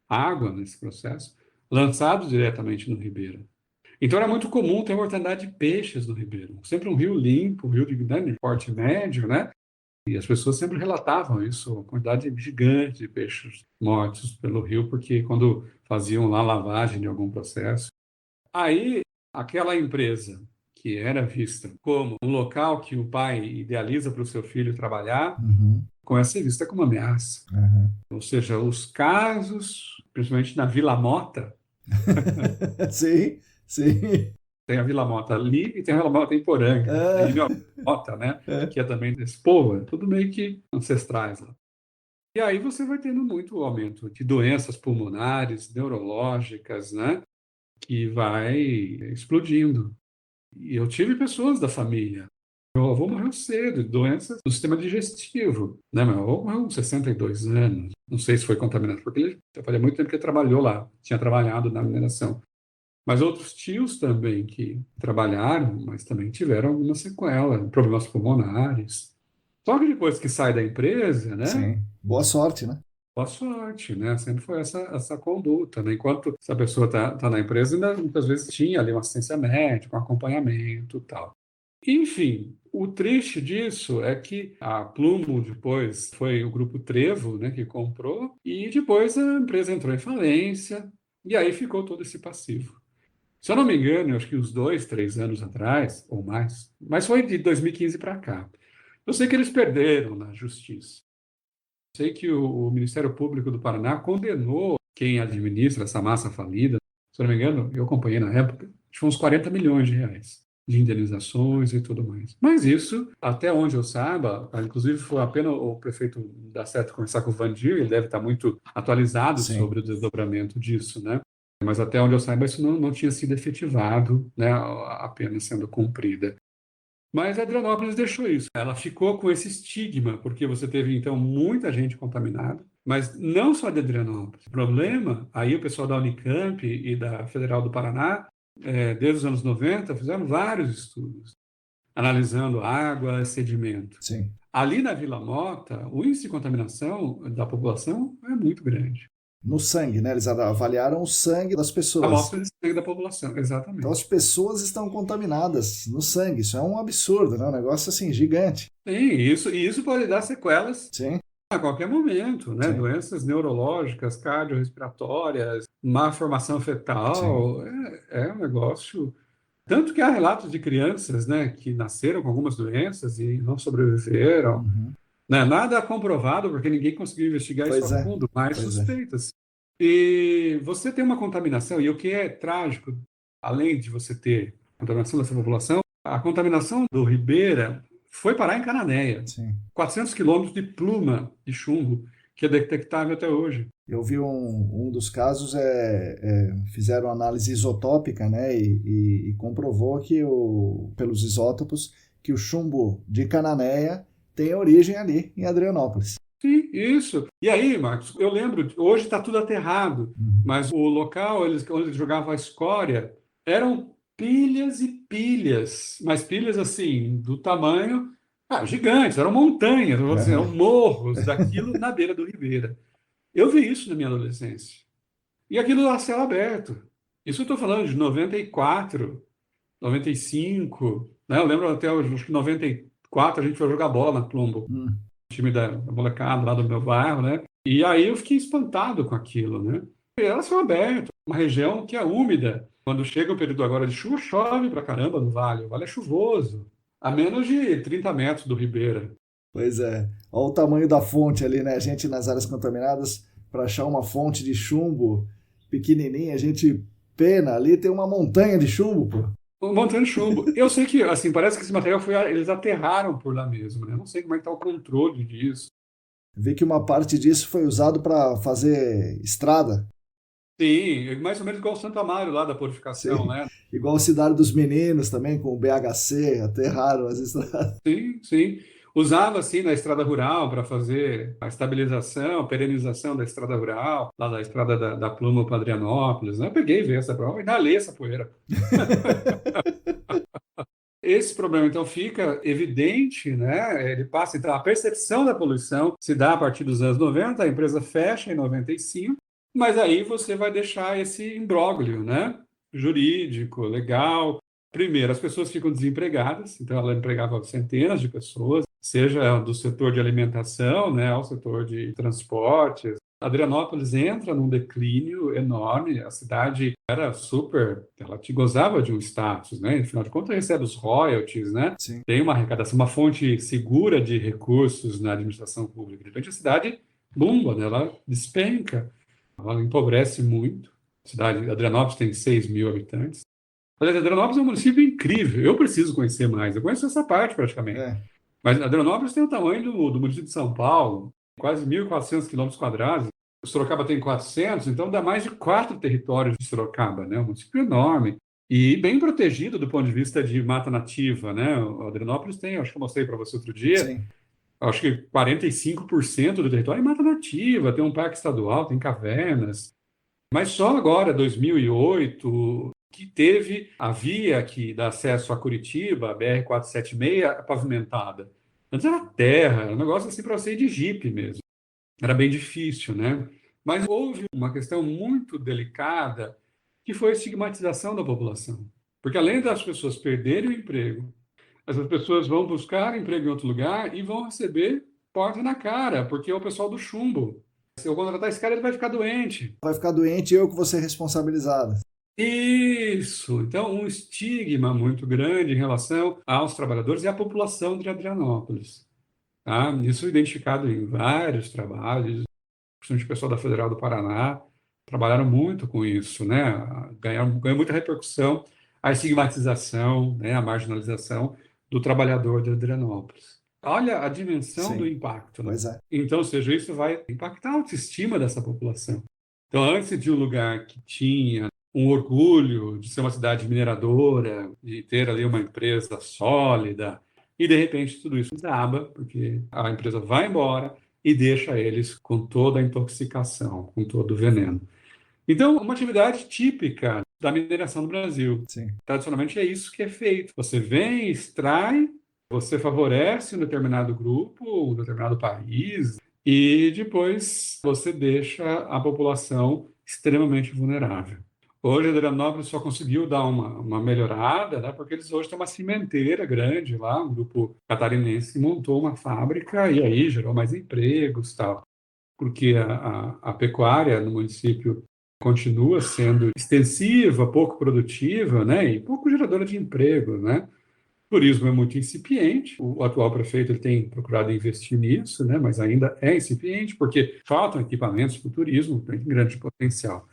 S2: água nesse processo, lançados diretamente no Ribeira. Então era muito comum ter mortandade de peixes no Ribeiro. Sempre um rio limpo, um rio de porte médio, né? E as pessoas sempre relatavam isso, uma quantidade gigante de peixes mortos pelo rio, porque quando faziam lá lavagem de algum processo. Aí, aquela empresa que era vista como um local que o pai idealiza para o seu filho trabalhar,
S1: Uhum.
S2: começa a ser vista como ameaça.
S1: Uhum.
S2: Ou seja, os casos, principalmente na Vila Mota,
S1: Sim, sim.
S2: tem a Vila Mota ali e tem a Vila Mota em Poranga,
S1: Ah,
S2: e a Mota, né,
S1: é.
S2: que é também desse povo, é tudo meio que ancestrais lá. E aí você vai tendo muito aumento de doenças pulmonares, neurológicas, né, que vai explodindo. E eu tive pessoas da família. Meu avô morreu cedo, de doenças do sistema digestivo, né? Meu avô morreu com 62 anos. Não sei se foi contaminado, porque ele fazia muito tempo que ele trabalhou lá, tinha trabalhado na mineração. Mas outros tios também que trabalharam, mas também tiveram alguma sequela, problemas pulmonares. Só que depois que sai da empresa, né?
S1: Sim. Boa sorte, né?
S2: Boa sorte, né? Sempre foi essa conduta, né? Enquanto essa pessoa tá na empresa, ainda muitas vezes tinha ali uma assistência médica, um acompanhamento e tal. Enfim, o triste disso é que a Plumo depois foi o grupo Trevo, né, que comprou, e depois a empresa entrou em falência, e aí ficou todo esse passivo. Se eu não me engano, eu acho que uns 2, 3 anos atrás, ou mais, mas foi de 2015 para cá. Eu sei que eles perderam na justiça. Sei que o Ministério Público do Paraná condenou quem administra essa massa falida. Se eu não me engano, eu acompanhei na época, acho que foi uns 40 milhões de reais de indenizações e tudo mais. Mas isso, até onde eu saiba, inclusive foi apenas o prefeito dar certo conversar com o Vandir, ele deve estar muito atualizado
S1: Sim.
S2: sobre o desdobramento disso, né? Mas até onde eu saiba, isso não tinha sido efetivado, né? A pena sendo cumprida. Mas Adrianópolis deixou isso. Ela ficou com esse estigma, porque você teve, então, muita gente contaminada, mas não só de Adrianópolis. O problema, aí o pessoal da Unicamp e da Federal do Paraná, desde os anos 90, fizeram vários estudos, analisando água, sedimento.
S1: Sim.
S2: Ali na Vila Mota, o índice de contaminação da população é muito grande.
S1: No sangue, né? Eles avaliaram o sangue das
S2: A
S1: pessoas.
S2: amostra de sangue da população,
S1: Então as
S2: exatamente.
S1: pessoas estão contaminadas no sangue. Isso é um absurdo, né? Um negócio assim gigante.
S2: Sim, e isso pode dar sequelas
S1: Sim,
S2: a qualquer momento, né?
S1: sim,
S2: Doenças neurológicas, cardiorrespiratórias, má formação
S1: sim.
S2: fetal, é um negócio. Tanto que há relatos de crianças, né, que nasceram com algumas doenças e não sobreviveram,
S1: Uhum.
S2: né? Nada comprovado, porque ninguém conseguiu investigar isso a
S1: Pois é,
S2: fundo, mas
S1: pois é.
S2: suspeitas. E você tem uma contaminação, e o que é trágico, além de você ter contaminação dessa população, a contaminação do Ribeira foi parar em Cananéia.
S1: Sim.
S2: 400 quilômetros de pluma de chumbo que é detectável até hoje.
S1: Eu vi um dos casos, fizeram análise isotópica, né, e comprovou que, pelos isótopos, que o chumbo de Cananéia tem origem ali, em Adrianópolis.
S2: Sim, isso. E aí, Marcos, eu lembro, hoje está tudo aterrado, mas o local onde eles jogavam a escória eram pilhas e pilhas, mas pilhas assim, do tamanho gigantes, eram montanhas, vamos dizer, eram morros daquilo na beira do Ribeira. Eu vi isso na minha adolescência. E aquilo a céu aberto. Isso eu estou falando de 94, 95, né? Eu lembro até, acho que 94 a gente foi jogar bola na Plumbo, time da molecada lá do meu bairro, né? E aí eu fiquei espantado com aquilo, né? E elas são abertas, uma região que é úmida. Quando chega o período agora de chuva, chove pra caramba no vale. O vale é chuvoso, a menos de 30 metros do Ribeira.
S1: Pois é. Olha o tamanho da fonte ali, né? A gente nas áreas contaminadas, para achar uma fonte de chumbo pequenininha, a gente pena ali, tem uma montanha de chumbo, pô.
S2: Um montão de chumbo. Eu sei que, assim, parece que esse material eles aterraram por lá mesmo, né? Eu não sei como é que está o controle disso.
S1: Vi que uma parte disso foi usado para fazer estrada.
S2: Sim, mais ou menos igual o Santo Amaro lá da purificação,
S1: Sim.
S2: né?
S1: Igual a Cidade dos Meninos também, com o BHC, aterraram as estradas.
S2: Sim, sim. Usava, assim, na estrada rural para fazer a estabilização, a perenização da estrada rural, lá da estrada da Pluma para Adrianópolis, né? Eu peguei, vi essa prova e inalei essa poeira. Esse problema, então, fica evidente, né? Ele passa, então, a percepção da poluição se dá a partir dos anos 90, a empresa fecha em 95, mas aí você vai deixar esse imbróglio, né? Jurídico, legal. Primeiro, as pessoas ficam desempregadas, então ela empregava centenas de pessoas, seja do setor de alimentação, né, ao setor de transportes. Adrianópolis entra num declínio enorme, a cidade era super, ela te gozava de um status, né? Afinal de contas, recebe os royalties, né?
S1: Sim.
S2: Tem uma arrecadação, uma fonte segura de recursos na administração pública. De repente, a cidade bumba, né? Ela despenca, ela empobrece muito. A cidade de Adrianópolis tem 6 mil habitantes. Aliás, Adrianópolis é um município incrível. Eu preciso conhecer mais. Eu conheço essa parte praticamente.
S1: É.
S2: Mas Adrianópolis tem o tamanho do município de São Paulo, quase 1.400 quilômetros quadrados. Sorocaba tem 400, então dá mais de 4 territórios de Sorocaba, né? Um município enorme e bem protegido do ponto de vista de mata nativa, né? O Adrianópolis tem, acho que eu mostrei para você outro dia,
S1: Sim.
S2: acho que 45% do território é mata nativa, tem um parque estadual, tem cavernas. Mas só agora, 2008, que teve a via que dá acesso a Curitiba, a BR-476, pavimentada. Antes era terra, era um negócio assim para você ir de jipe mesmo. Era bem difícil, né? Mas houve uma questão muito delicada, que foi a estigmatização da população. Porque além das pessoas perderem o emprego, essas pessoas vão buscar emprego em outro lugar e vão receber porta na cara, porque é o pessoal do chumbo. Se eu contratar esse cara, ele vai ficar doente.
S1: Vai ficar doente e eu que vou ser responsabilizado.
S2: Isso! Então, um estigma muito grande em relação aos trabalhadores e à população de Adrianópolis. Tá? Isso identificado em vários trabalhos, principalmente o pessoal da Federal do Paraná, trabalharam muito com isso, né? Ganhou muita repercussão a estigmatização, né? A marginalização do trabalhador de Adrianópolis. Olha a dimensão do
S1: Sim.
S2: impacto, né?
S1: Pois é.
S2: Então, ou seja, isso vai impactar a autoestima dessa população. Então, antes de um lugar que tinha um orgulho de ser uma cidade mineradora, de ter ali uma empresa sólida, e de repente tudo isso desaba, porque a empresa vai embora e deixa eles com toda a intoxicação, com todo o veneno. Então, uma atividade típica da mineração do Brasil.
S1: Sim.
S2: Tradicionalmente é isso que é feito. Você vem, extrai, você favorece um determinado grupo, um determinado país, e depois você deixa a população extremamente vulnerável. Hoje, Adrianópolis só conseguiu dar uma melhorada, né, porque eles hoje têm uma cimenteira grande lá, um grupo catarinense montou uma fábrica e aí gerou mais empregos e tal. Porque a pecuária no município continua sendo extensiva, pouco produtiva, né, e pouco geradora de emprego, né? O turismo é muito incipiente. O atual prefeito ele tem procurado investir nisso, né, mas ainda é incipiente porque faltam equipamentos para o turismo, tem grande potencial.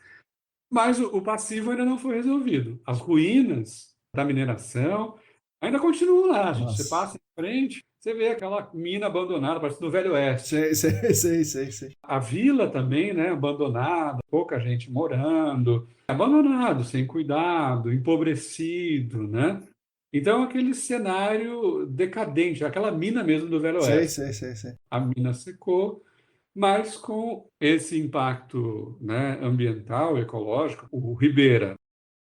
S2: Mas o passivo ainda não foi resolvido. As ruínas da mineração ainda continuam lá, gente. Você
S1: Nossa.
S2: passa em frente, você vê aquela mina abandonada, parece do Velho Oeste.
S1: Sei.
S2: A vila também, né, abandonada, pouca gente morando, abandonado, sem cuidado, empobrecido, né? Então, aquele cenário decadente, aquela mina mesmo do Velho Oeste.
S1: Sei.
S2: A mina secou, mas com esse impacto, né, ambiental, ecológico, o Ribeira,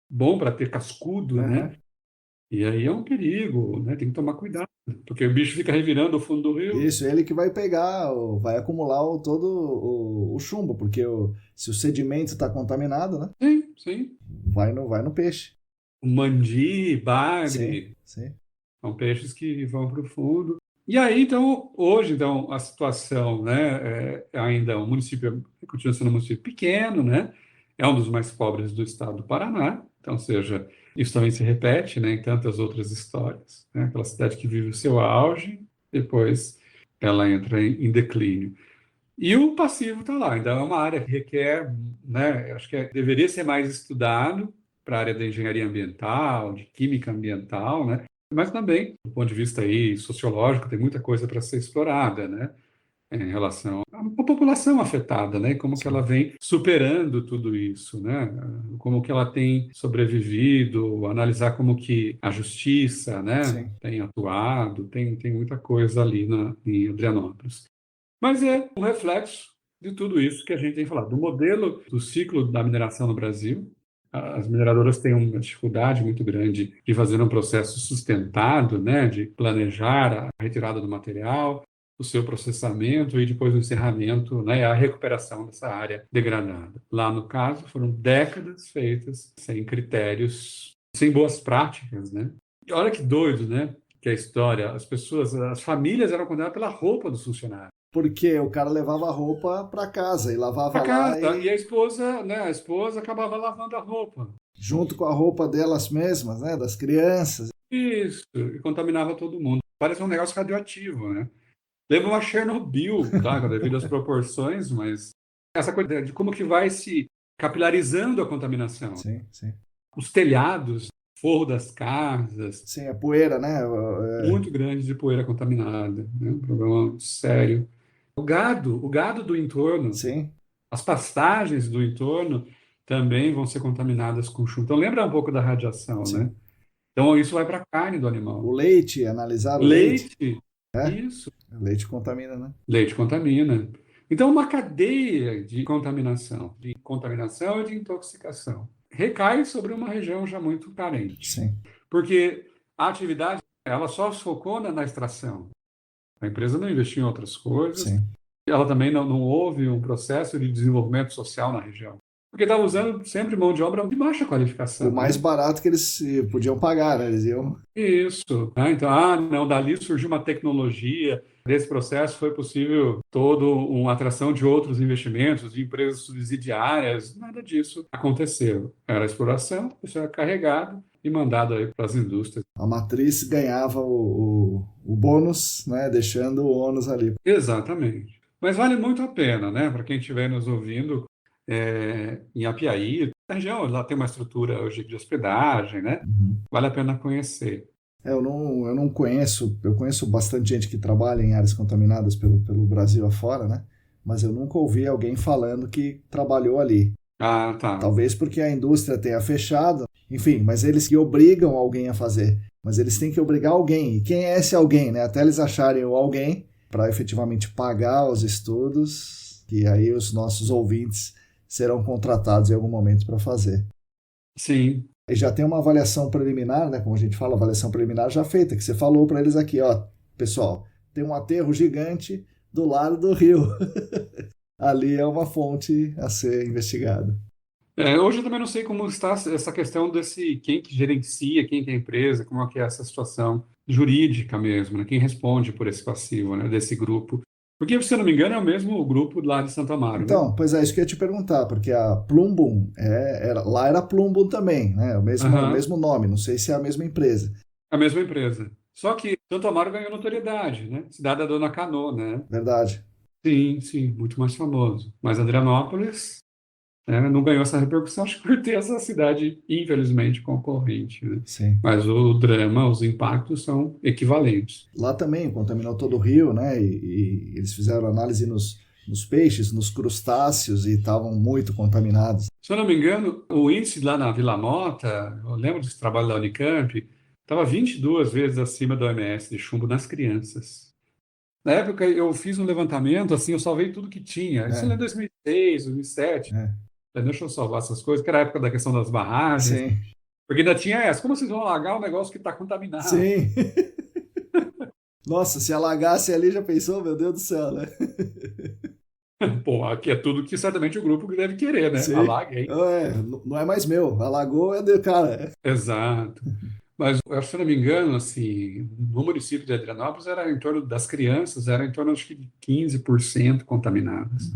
S2: bom para ter cascudo, né?
S1: Aham.
S2: E aí é um perigo, né? Tem que tomar cuidado, porque o bicho fica revirando o fundo do rio.
S1: Isso, ele que vai pegar, vai acumular todo o chumbo, porque se o sedimento está contaminado, né,
S2: Sim, sim.
S1: vai no peixe.
S2: O mandi,
S1: Sim,
S2: bagre,
S1: sim,
S2: são peixes que vão para o fundo. E aí, então, hoje, então, a situação, né, é ainda um município, continua sendo um município pequeno, né, é um dos mais pobres do estado do Paraná, então, ou seja, isso também se repete, né, em tantas outras histórias, né, aquela cidade que vive o seu auge, depois ela entra em declínio. E o passivo está lá, então é uma área que requer, né, acho que deveria ser mais estudado para a área da engenharia ambiental, de química ambiental, né, mas também, do ponto de vista aí sociológico, tem muita coisa para ser explorada, né, em relação à população afetada, né, como que ela
S1: sim,
S2: vem superando tudo isso, né, como que ela tem sobrevivido, analisar como que a justiça, né,
S1: sim.
S2: tem atuado, tem muita coisa ali em Adrianópolis. Mas é um reflexo de tudo isso que a gente tem falado, do modelo do ciclo da mineração no Brasil. As mineradoras têm uma dificuldade muito grande de fazer um processo sustentado, né, de planejar a retirada do material, o seu processamento e depois o encerramento, né, a recuperação dessa área degradada. Lá no caso, foram décadas feitas sem critérios, sem boas práticas, né? E olha que doido, né? Que a história, as pessoas, as famílias eram condenadas pela roupa dos funcionários.
S1: Porque o cara levava a roupa para casa e lavava
S2: Para
S1: lá
S2: casa. E
S1: e
S2: a esposa, né? A esposa acabava lavando a roupa.
S1: junto com a roupa delas mesmas, né, das crianças.
S2: Isso. E contaminava todo mundo. Parece um negócio radioativo, né? Lembra uma Chernobyl, tá? Devido às proporções, mas essa coisa de como que vai se capilarizando a contaminação.
S1: Sim.
S2: Os telhados, forro das casas,
S1: Sim, a poeira, né?
S2: muito grande de poeira contaminada, né? Um problema sério. O gado do entorno,
S1: Sim,
S2: as pastagens do entorno também vão ser contaminadas com chumbo. Então, lembra um pouco da radiação, né?
S1: sim.
S2: Então, isso vai para a carne do
S1: O
S2: animal.
S1: leite, analisar o leite,
S2: Leite,
S1: né?
S2: isso.
S1: O leite contamina, né?
S2: Leite contamina. Então, uma cadeia de contaminação e de intoxicação, recai sobre uma região já muito carente.
S1: Sim,
S2: Porque a atividade, ela só focou na extração. A empresa não investiu em outras coisas,
S1: sim.
S2: ela também não houve um processo de desenvolvimento social na região. Porque estava usando sempre mão de obra de baixa
S1: O
S2: qualificação,
S1: mais
S2: né?
S1: barato que eles podiam pagar, né? Eles iam.
S2: Isso, né? Então, não, dali surgiu uma tecnologia, desse processo foi possível toda uma atração de outros investimentos, de empresas subsidiárias, nada disso aconteceu. Era exploração, isso era carregado e mandado aí para as indústrias.
S1: A matriz ganhava o bônus, né? Deixando o ônus ali.
S2: Exatamente. Mas vale muito a pena, né? Para quem estiver nos ouvindo, em Apiaí, a região lá tem uma estrutura hoje de hospedagem, né?
S1: Uhum.
S2: Vale a pena conhecer.
S1: Eu não conheço, eu conheço bastante gente que trabalha em áreas contaminadas pelo Brasil afora, né? Mas eu nunca ouvi alguém falando que trabalhou ali.
S2: Ah, tá.
S1: Talvez porque a indústria tenha fechado, enfim, mas eles que obrigam alguém a fazer. Mas eles têm que obrigar alguém. E quem é esse alguém, né? Até eles acharem o alguém para efetivamente pagar os estudos, que aí os nossos ouvintes serão contratados em algum momento para fazer.
S2: Sim,
S1: E já tem uma avaliação preliminar, né? Como a gente fala, avaliação preliminar já feita, que você falou para eles aqui, ó, pessoal, tem um aterro gigante do lado do rio. Ali é uma fonte a ser investigada.
S2: Hoje eu também não sei como está essa questão desse quem que gerencia, quem que é a empresa, como é que é essa situação jurídica mesmo, né? Quem responde por esse passivo, né? Desse grupo. Porque, se eu não me engano, é o mesmo grupo lá de Santo Amaro, né?
S1: Então, pois é, isso que eu ia te perguntar, porque a Plumbum, lá era Plumbum também, né? O
S2: Aham,
S1: mesmo nome, não sei se é a mesma empresa.
S2: a mesma empresa. Só que Santo Amaro ganhou notoriedade, né? Cidade da Dona Cano, né?
S1: Verdade.
S2: Sim, sim, muito mais famoso. Mas Adrianópolis né? Não ganhou essa repercussão, acho que por ter essa cidade, infelizmente, concorrente, né?
S1: Sim.
S2: Mas o drama, os impactos são equivalentes.
S1: Lá também contaminou todo o rio, né? E eles fizeram análise nos peixes, nos crustáceos e estavam muito contaminados.
S2: Se eu não me engano, o índice lá na Vila Mota, eu lembro desse trabalho da Unicamp, estava 22 vezes acima da OMS de chumbo nas crianças. Na época, eu fiz um levantamento, assim, eu salvei tudo que tinha. Isso lá em 2006, 2007.
S1: É.
S2: Deixa eu salvar essas coisas, que era a época da questão das barragens.
S1: Sim.
S2: Porque ainda tinha essa. Como vocês vão alagar um negócio que está contaminado?
S1: Sim. Nossa, se alagasse ali, já pensou? Meu Deus do céu, né?
S2: Pô, aqui é tudo que certamente o grupo deve querer, né?
S1: Sim.
S2: Alaguem.
S1: Não é mais meu. Alagou é do cara.
S2: Exato. Mas, se eu não me engano, assim, no município de Adrianópolis era em torno das crianças, era em torno, acho que, de 15% contaminadas.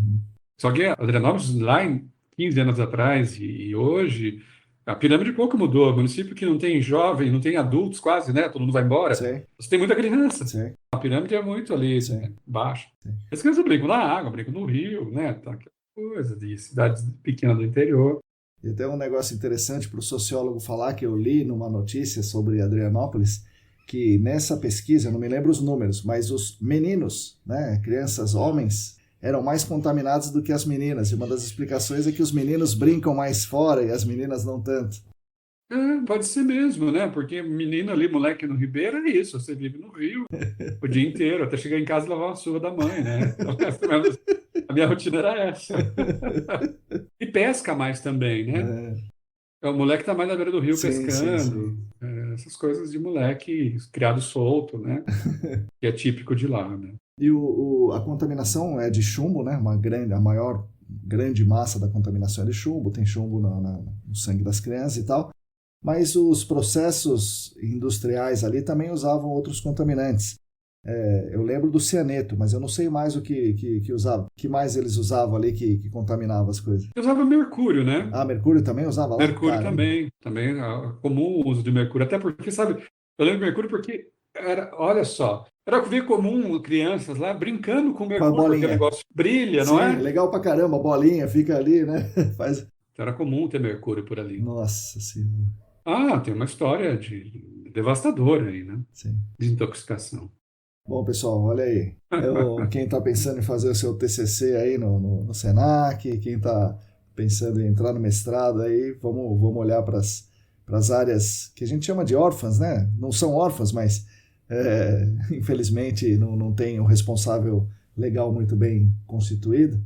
S2: Só que Adrianópolis, lá em 15 anos atrás e hoje, a pirâmide pouco mudou. Município que não tem jovem, não tem adultos quase, né? Todo mundo vai embora.
S1: Sim.
S2: Você tem muita criança.
S1: Sim.
S2: A pirâmide é muito ali,
S1: Sim.
S2: baixa.
S1: Sim.
S2: As crianças brincam na água, brincam no rio, né? Tá, aquela coisa de cidades pequenas do interior.
S1: E tem um negócio interessante para o sociólogo falar, que eu li numa notícia sobre Adrianópolis, que nessa pesquisa, eu não me lembro os números, mas os meninos, né, crianças, homens, eram mais contaminados do que as meninas. E uma das explicações é que os meninos brincam mais fora e as meninas não tanto.
S2: Pode ser mesmo, né? Porque menino ali, moleque no Ribeiro, é isso. Você vive no Rio o dia inteiro, até chegar em casa e levar uma surra da mãe, né? Então, a minha rotina era essa. E pesca mais também, né? O moleque tá mais na beira do rio pescando. Essas coisas de moleque criado solto, né? Que é típico de lá, né?
S1: E a contaminação é de chumbo, né? A maior grande massa da contaminação é de chumbo. Tem chumbo no sangue das crianças e tal. Mas os processos industriais ali também usavam outros contaminantes. Eu lembro do cianeto, mas eu não sei mais o que usava. O que mais eles usavam ali que contaminava as coisas?
S2: Usava mercúrio, né?
S1: Ah, mercúrio também usava lá?
S2: Mercúrio também. Também é comum o uso de mercúrio. Até porque, sabe, eu lembro de mercúrio porque olha só, era comum crianças lá brincando com mercúrio, porque o negócio brilha, não é?
S1: Sim, legal pra caramba, a bolinha fica ali, né?
S2: Então era comum ter mercúrio por ali.
S1: Nossa Senhora.
S2: Tem uma história devastadora aí, né?
S1: Sim.
S2: De intoxicação.
S1: Bom, pessoal, olha aí. Quem está pensando em fazer o seu TCC aí no Senac, quem está pensando em entrar no mestrado aí, vamos olhar para as áreas que a gente chama de órfãs, né? Não são órfãs, mas infelizmente não tem o responsável legal muito bem constituído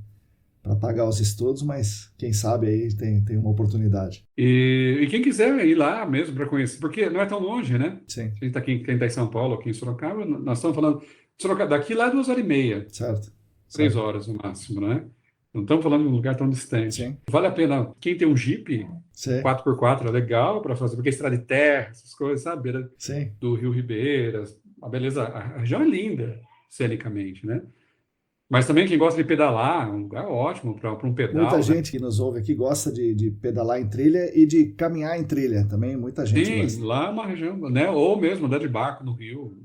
S1: para pagar os estudos, mas quem sabe aí tem uma oportunidade.
S2: E quem quiser ir lá mesmo para conhecer, porque não é tão longe, né?
S1: Sim.
S2: Quem está em São Paulo, aqui em Sorocaba, nós estamos falando Sorocaba, daqui lá 2 horas e meia.
S1: Certo.
S2: 3 horas no máximo, né? Não estamos falando de um lugar tão distante.
S1: Sim.
S2: Vale a pena. Quem tem um Jeep,
S1: Sim.
S2: 4x4 é legal para fazer, porque é estrada de terra, essas coisas, sabe? Beira
S1: Sim.
S2: do Rio Ribeiras. A beleza, a região é linda, cenicamente, né? Mas também quem gosta de pedalar, um lugar ótimo para um pedal.
S1: Muita gente que nos ouve aqui gosta de pedalar em trilha e de caminhar em trilha também, muita gente gosta.
S2: Sim, lá é uma região, né? Ou mesmo andar de barco no rio,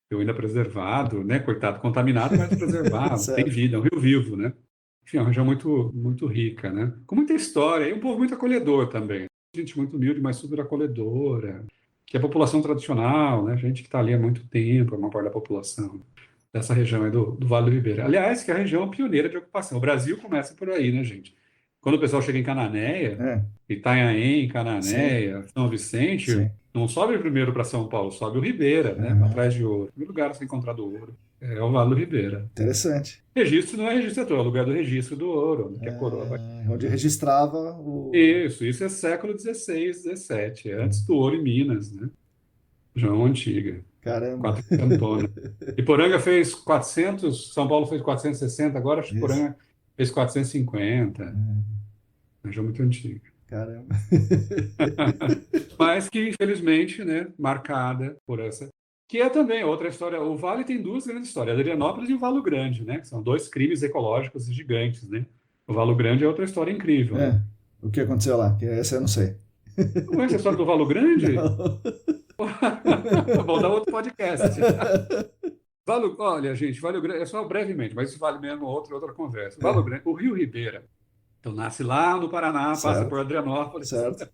S2: rio ainda preservado, né? Coitado, contaminado, mas preservado, tem vida, é um rio vivo, né? Enfim, é uma região muito, muito rica, né? Com muita história e um povo muito acolhedor também. Gente muito humilde, mas super acolhedora, que é a população tradicional, né? Gente que está ali há muito tempo, é uma parte da população dessa região aí do Vale do Ribeira. Aliás, que é a região pioneira de ocupação. O Brasil começa por aí, né, gente? Quando o pessoal chega em Cananéia, Itanhaém, Cananéia, São Vicente, não sobe primeiro para São Paulo, sobe o Ribeira, né? Atrás de ouro. O primeiro lugar a ser encontrado ouro é o Vale do Ribeira.
S1: Interessante.
S2: Registro não é registrador, é o lugar do registro do ouro, que a coroa vai...
S1: Onde registrava o...
S2: Isso é século XVI, XVII, antes do ouro em Minas, né? João Antiga.
S1: Caramba.
S2: Quatro. Iporanga fez 400, São Paulo fez 460, agora acho que Iporanga fez 450. Região muito antiga.
S1: Caramba.
S2: Mas que, infelizmente, né, marcada por essa. Que é também outra história. O Vale tem duas grandes histórias, Adrianópolis e o Valo Grande, né? Que são dois crimes ecológicos gigantes, né? O Valo Grande é outra história incrível. Né?
S1: O que aconteceu lá? Essa eu não sei.
S2: Não conhece a história do Valo Grande?
S1: Não.
S2: Vamos dar outro podcast. Olha, gente, Vale Grande, é só brevemente, mas isso vale mesmo outra conversa. Vale Grande, o Rio Ribeira Então nasce lá no Paraná, passa
S1: certo,
S2: por Adrianópolis
S1: certo.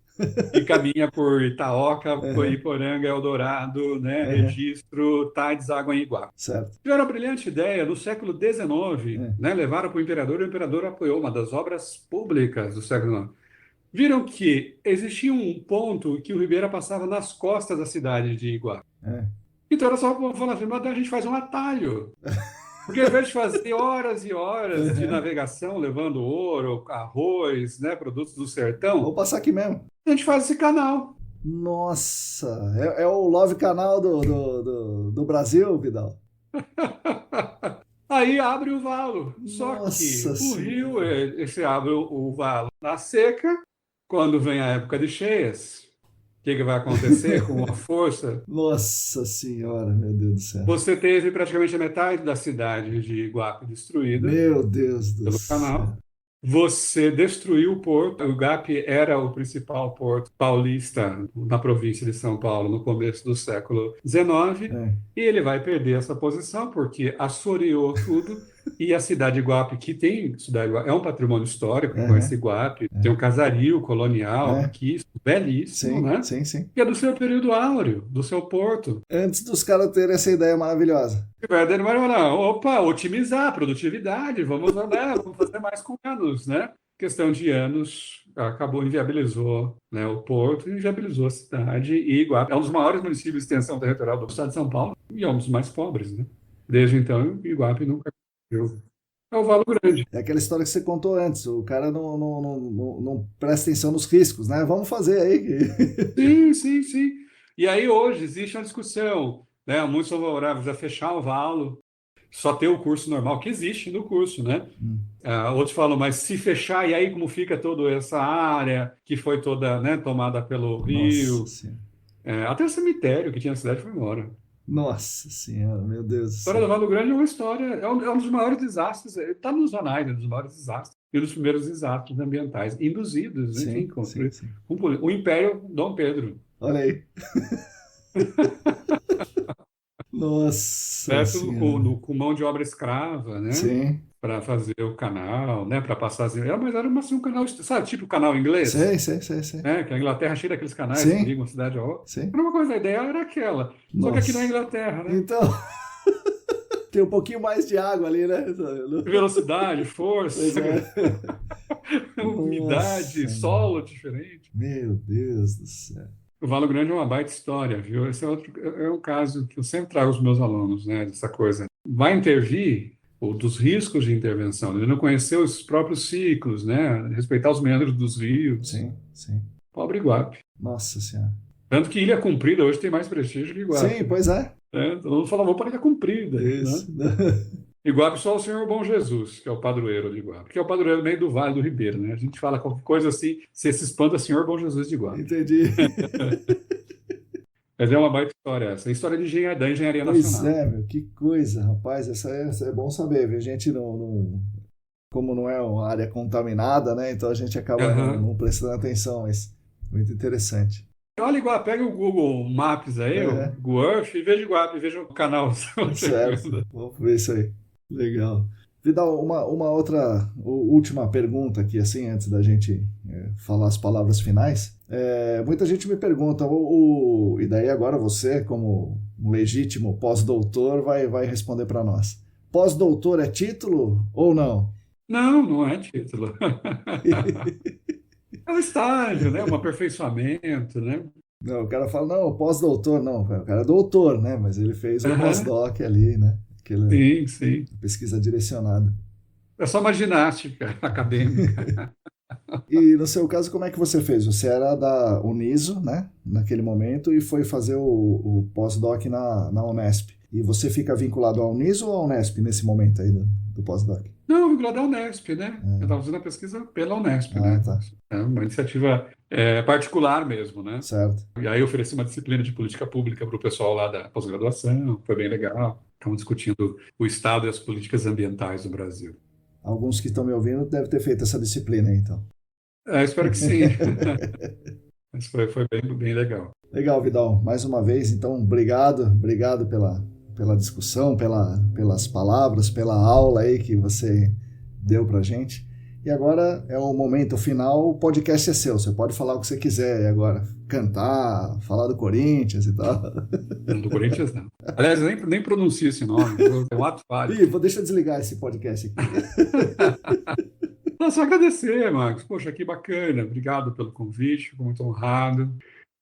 S2: e caminha por Itaoca,
S1: Uhum,
S2: Iporanga, Eldorado, né,
S1: uhum,
S2: Registro, tá, deságua em Iguape.
S1: certo.
S2: Tiveram a brilhante ideia, no século XIX,
S1: É,
S2: né, levaram para o imperador e o imperador apoiou uma das obras públicas do século XIX. Viram que existia um ponto que o Ribeira passava nas costas da cidade de Iguape.
S1: é.
S2: Então era só falar assim, mas a gente faz um atalho. Porque ao invés de fazer horas e horas de
S1: Uhum.
S2: navegação levando ouro, arroz, né, produtos do
S1: Vou
S2: sertão,
S1: passar aqui mesmo.
S2: a gente faz esse canal.
S1: Nossa, é o Love Canal do Brasil, Vidal.
S2: Aí abre o valo. Só
S1: Nossa
S2: que o rio,
S1: Senhora.
S2: esse abre o valo na seca, quando vem a época de cheias, o que que vai acontecer com a força?
S1: Nossa Senhora, meu Deus do céu.
S2: Você teve praticamente a metade da cidade de Iguape destruída
S1: Meu Deus do
S2: pelo
S1: céu.
S2: canal. Você destruiu o porto. O Iguape era o principal porto paulista na província de São Paulo no começo do século XIX,
S1: É,
S2: e ele vai perder essa posição porque assoreou tudo. E a cidade de Iguape, que tem cidade de Iguape, é um patrimônio histórico, quem conhece
S1: uhum,
S2: Iguape, tem um
S1: é,
S2: casario colonial
S1: é.
S2: aqui, belíssimo,
S1: Sim,
S2: né?
S1: sim, sim.
S2: Que é do seu período áureo, do seu porto.
S1: Antes dos caras terem essa ideia maravilhosa.
S2: Verdade, mas não, opa, otimizar a produtividade, vamos, né, vamos fazer mais com menos, né? Questão de anos, acabou, inviabilizou, né, o porto, inviabilizou a cidade, e Iguape é um dos maiores municípios de extensão territorial do estado de São Paulo e é um dos mais pobres, né? Desde então, Iguape nunca cresceu. É o Valo Grande.
S1: É aquela história que você contou antes. O cara não presta atenção nos riscos, né? Vamos fazer aí.
S2: Sim, sim, sim. E aí hoje existe uma discussão, né? Muitos são favoráveis a fechar o Valo, só ter o curso normal, que existe no curso, né? Outros falam, mas se fechar, e aí como fica toda essa área que foi toda, né, tomada pelo
S1: Nossa
S2: rio?
S1: Senhora.
S2: Até o cemitério que tinha na cidade foi embora.
S1: Nossa Senhora, meu Deus do
S2: A história
S1: céu.
S2: do Valo Grande é uma história, é um dos maiores desastres, está nos anais, né, dos maiores desastres, e um dos primeiros desastres ambientais, induzidos, enfim,
S1: Sim, sim, sim.
S2: o Império Dom Pedro.
S1: Olha aí. Nossa
S2: Certo,
S1: Senhora.
S2: com mão de obra escrava, né?
S1: Sim.
S2: Para fazer o canal, né? Para passar assim. Mas era assim, um canal, sabe, tipo canal
S1: Sei,
S2: inglês,
S1: sei, sei, sei.
S2: né? Que a Inglaterra é cheia daqueles canais que
S1: Sim,
S2: ligam uma cidade a outra.
S1: sim.
S2: Era uma coisa, a ideia era aquela. Só que aqui na
S1: Nossa.
S2: Inglaterra, né?
S1: Então, tem um pouquinho mais de água ali, né?
S2: Velocidade,
S1: Pois
S2: força,
S1: é.
S2: umidade,
S1: Nossa,
S2: solo diferente.
S1: meu Deus do céu.
S2: O Valo Grande é uma baita história, viu? Esse é um caso que eu sempre trago aos meus alunos, né? Dessa coisa. Vai intervir, ou dos riscos de intervenção. Ele não conheceu os próprios ciclos, né? Respeitar os meandros dos rios.
S1: Sim, sim.
S2: Pobre Iguape.
S1: Nossa Senhora.
S2: Tanto que Ilha Comprida hoje tem mais prestígio que
S1: Sim,
S2: Iguape,
S1: pois é.
S2: né? Todo mundo fala, vou para Ilha Comprida, né?
S1: Isso.
S2: Iguape só o Senhor Bom Jesus, que é o padroeiro de Iguape, que é o padroeiro meio do Vale do Ribeiro, né? A gente fala qualquer coisa assim, você se espanta Senhor Bom Jesus de Iguape.
S1: Entendi.
S2: Mas é uma baita história essa. História de engenharia, da engenharia
S1: Pois
S2: nacional.
S1: é, meu, que coisa, rapaz. Essa é bom saber, viu? A gente como não é uma área contaminada, né? Então a gente acaba
S2: Aham.
S1: não prestando atenção, mas muito interessante.
S2: Olha Iguape, pega o Google Maps aí, o
S1: É,
S2: Google Earth, e veja Iguape, veja o canal
S1: certo.
S2: chegando.
S1: Vamos ver isso aí. Legal. Vidal, uma outra, última pergunta aqui, assim, antes da gente falar as palavras finais. Muita gente me pergunta, e daí agora você, como um legítimo pós-doutor, vai responder para nós. Pós-doutor é título ou não?
S2: Não, não é título. É um estágio, né? Um aperfeiçoamento, né?
S1: Não, o cara fala, não, pós-doutor, não, o cara é doutor, né? Mas ele fez o
S2: Aham.
S1: pós-doc ali, né? Aquela
S2: Sim, sim.
S1: pesquisa direcionada.
S2: É só uma ginástica acadêmica.
S1: E no seu caso, como é que você fez? Você era da Uniso, né? Naquele momento, e foi fazer o pós-doc na Unesp. E você fica vinculado à Uniso ou à Unesp nesse momento aí do pós-doc?
S2: Não, vinculado à Unesp, né? Eu estava fazendo a pesquisa pela Unesp,
S1: Ah,
S2: né?
S1: tá.
S2: É uma iniciativa particular mesmo, né?
S1: Certo.
S2: E aí eu ofereci uma disciplina de política pública para o pessoal lá da pós-graduação, foi bem legal. Estamos discutindo o Estado e as políticas ambientais do Brasil.
S1: Alguns que estão me ouvindo devem ter feito essa disciplina aí, então.
S2: Espero que sim. Mas foi bem, bem legal.
S1: Legal, Vidal. Mais uma vez, então, obrigado pela discussão, pelas palavras, pela aula aí que você deu pra gente. E agora é o momento final, o podcast é seu. Você pode falar o que você quiser agora. Cantar, falar do Corinthians e tal.
S2: Não, do Corinthians não. Aliás, eu nem pronuncio esse nome, é um ato falho.
S1: Ih, deixa eu desligar esse podcast aqui.
S2: Não, só agradecer, Marcos. Poxa, que bacana. Obrigado pelo convite, fico muito honrado.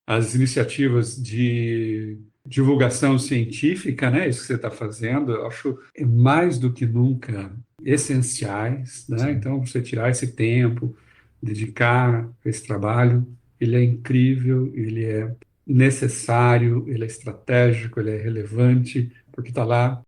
S2: As iniciativas de divulgação científica, né, isso que você está fazendo, eu acho mais do que nunca essenciais, né? Então, você tirar esse tempo, dedicar esse trabalho, ele é incrível, ele é necessário, ele é estratégico, ele é relevante, porque está lá,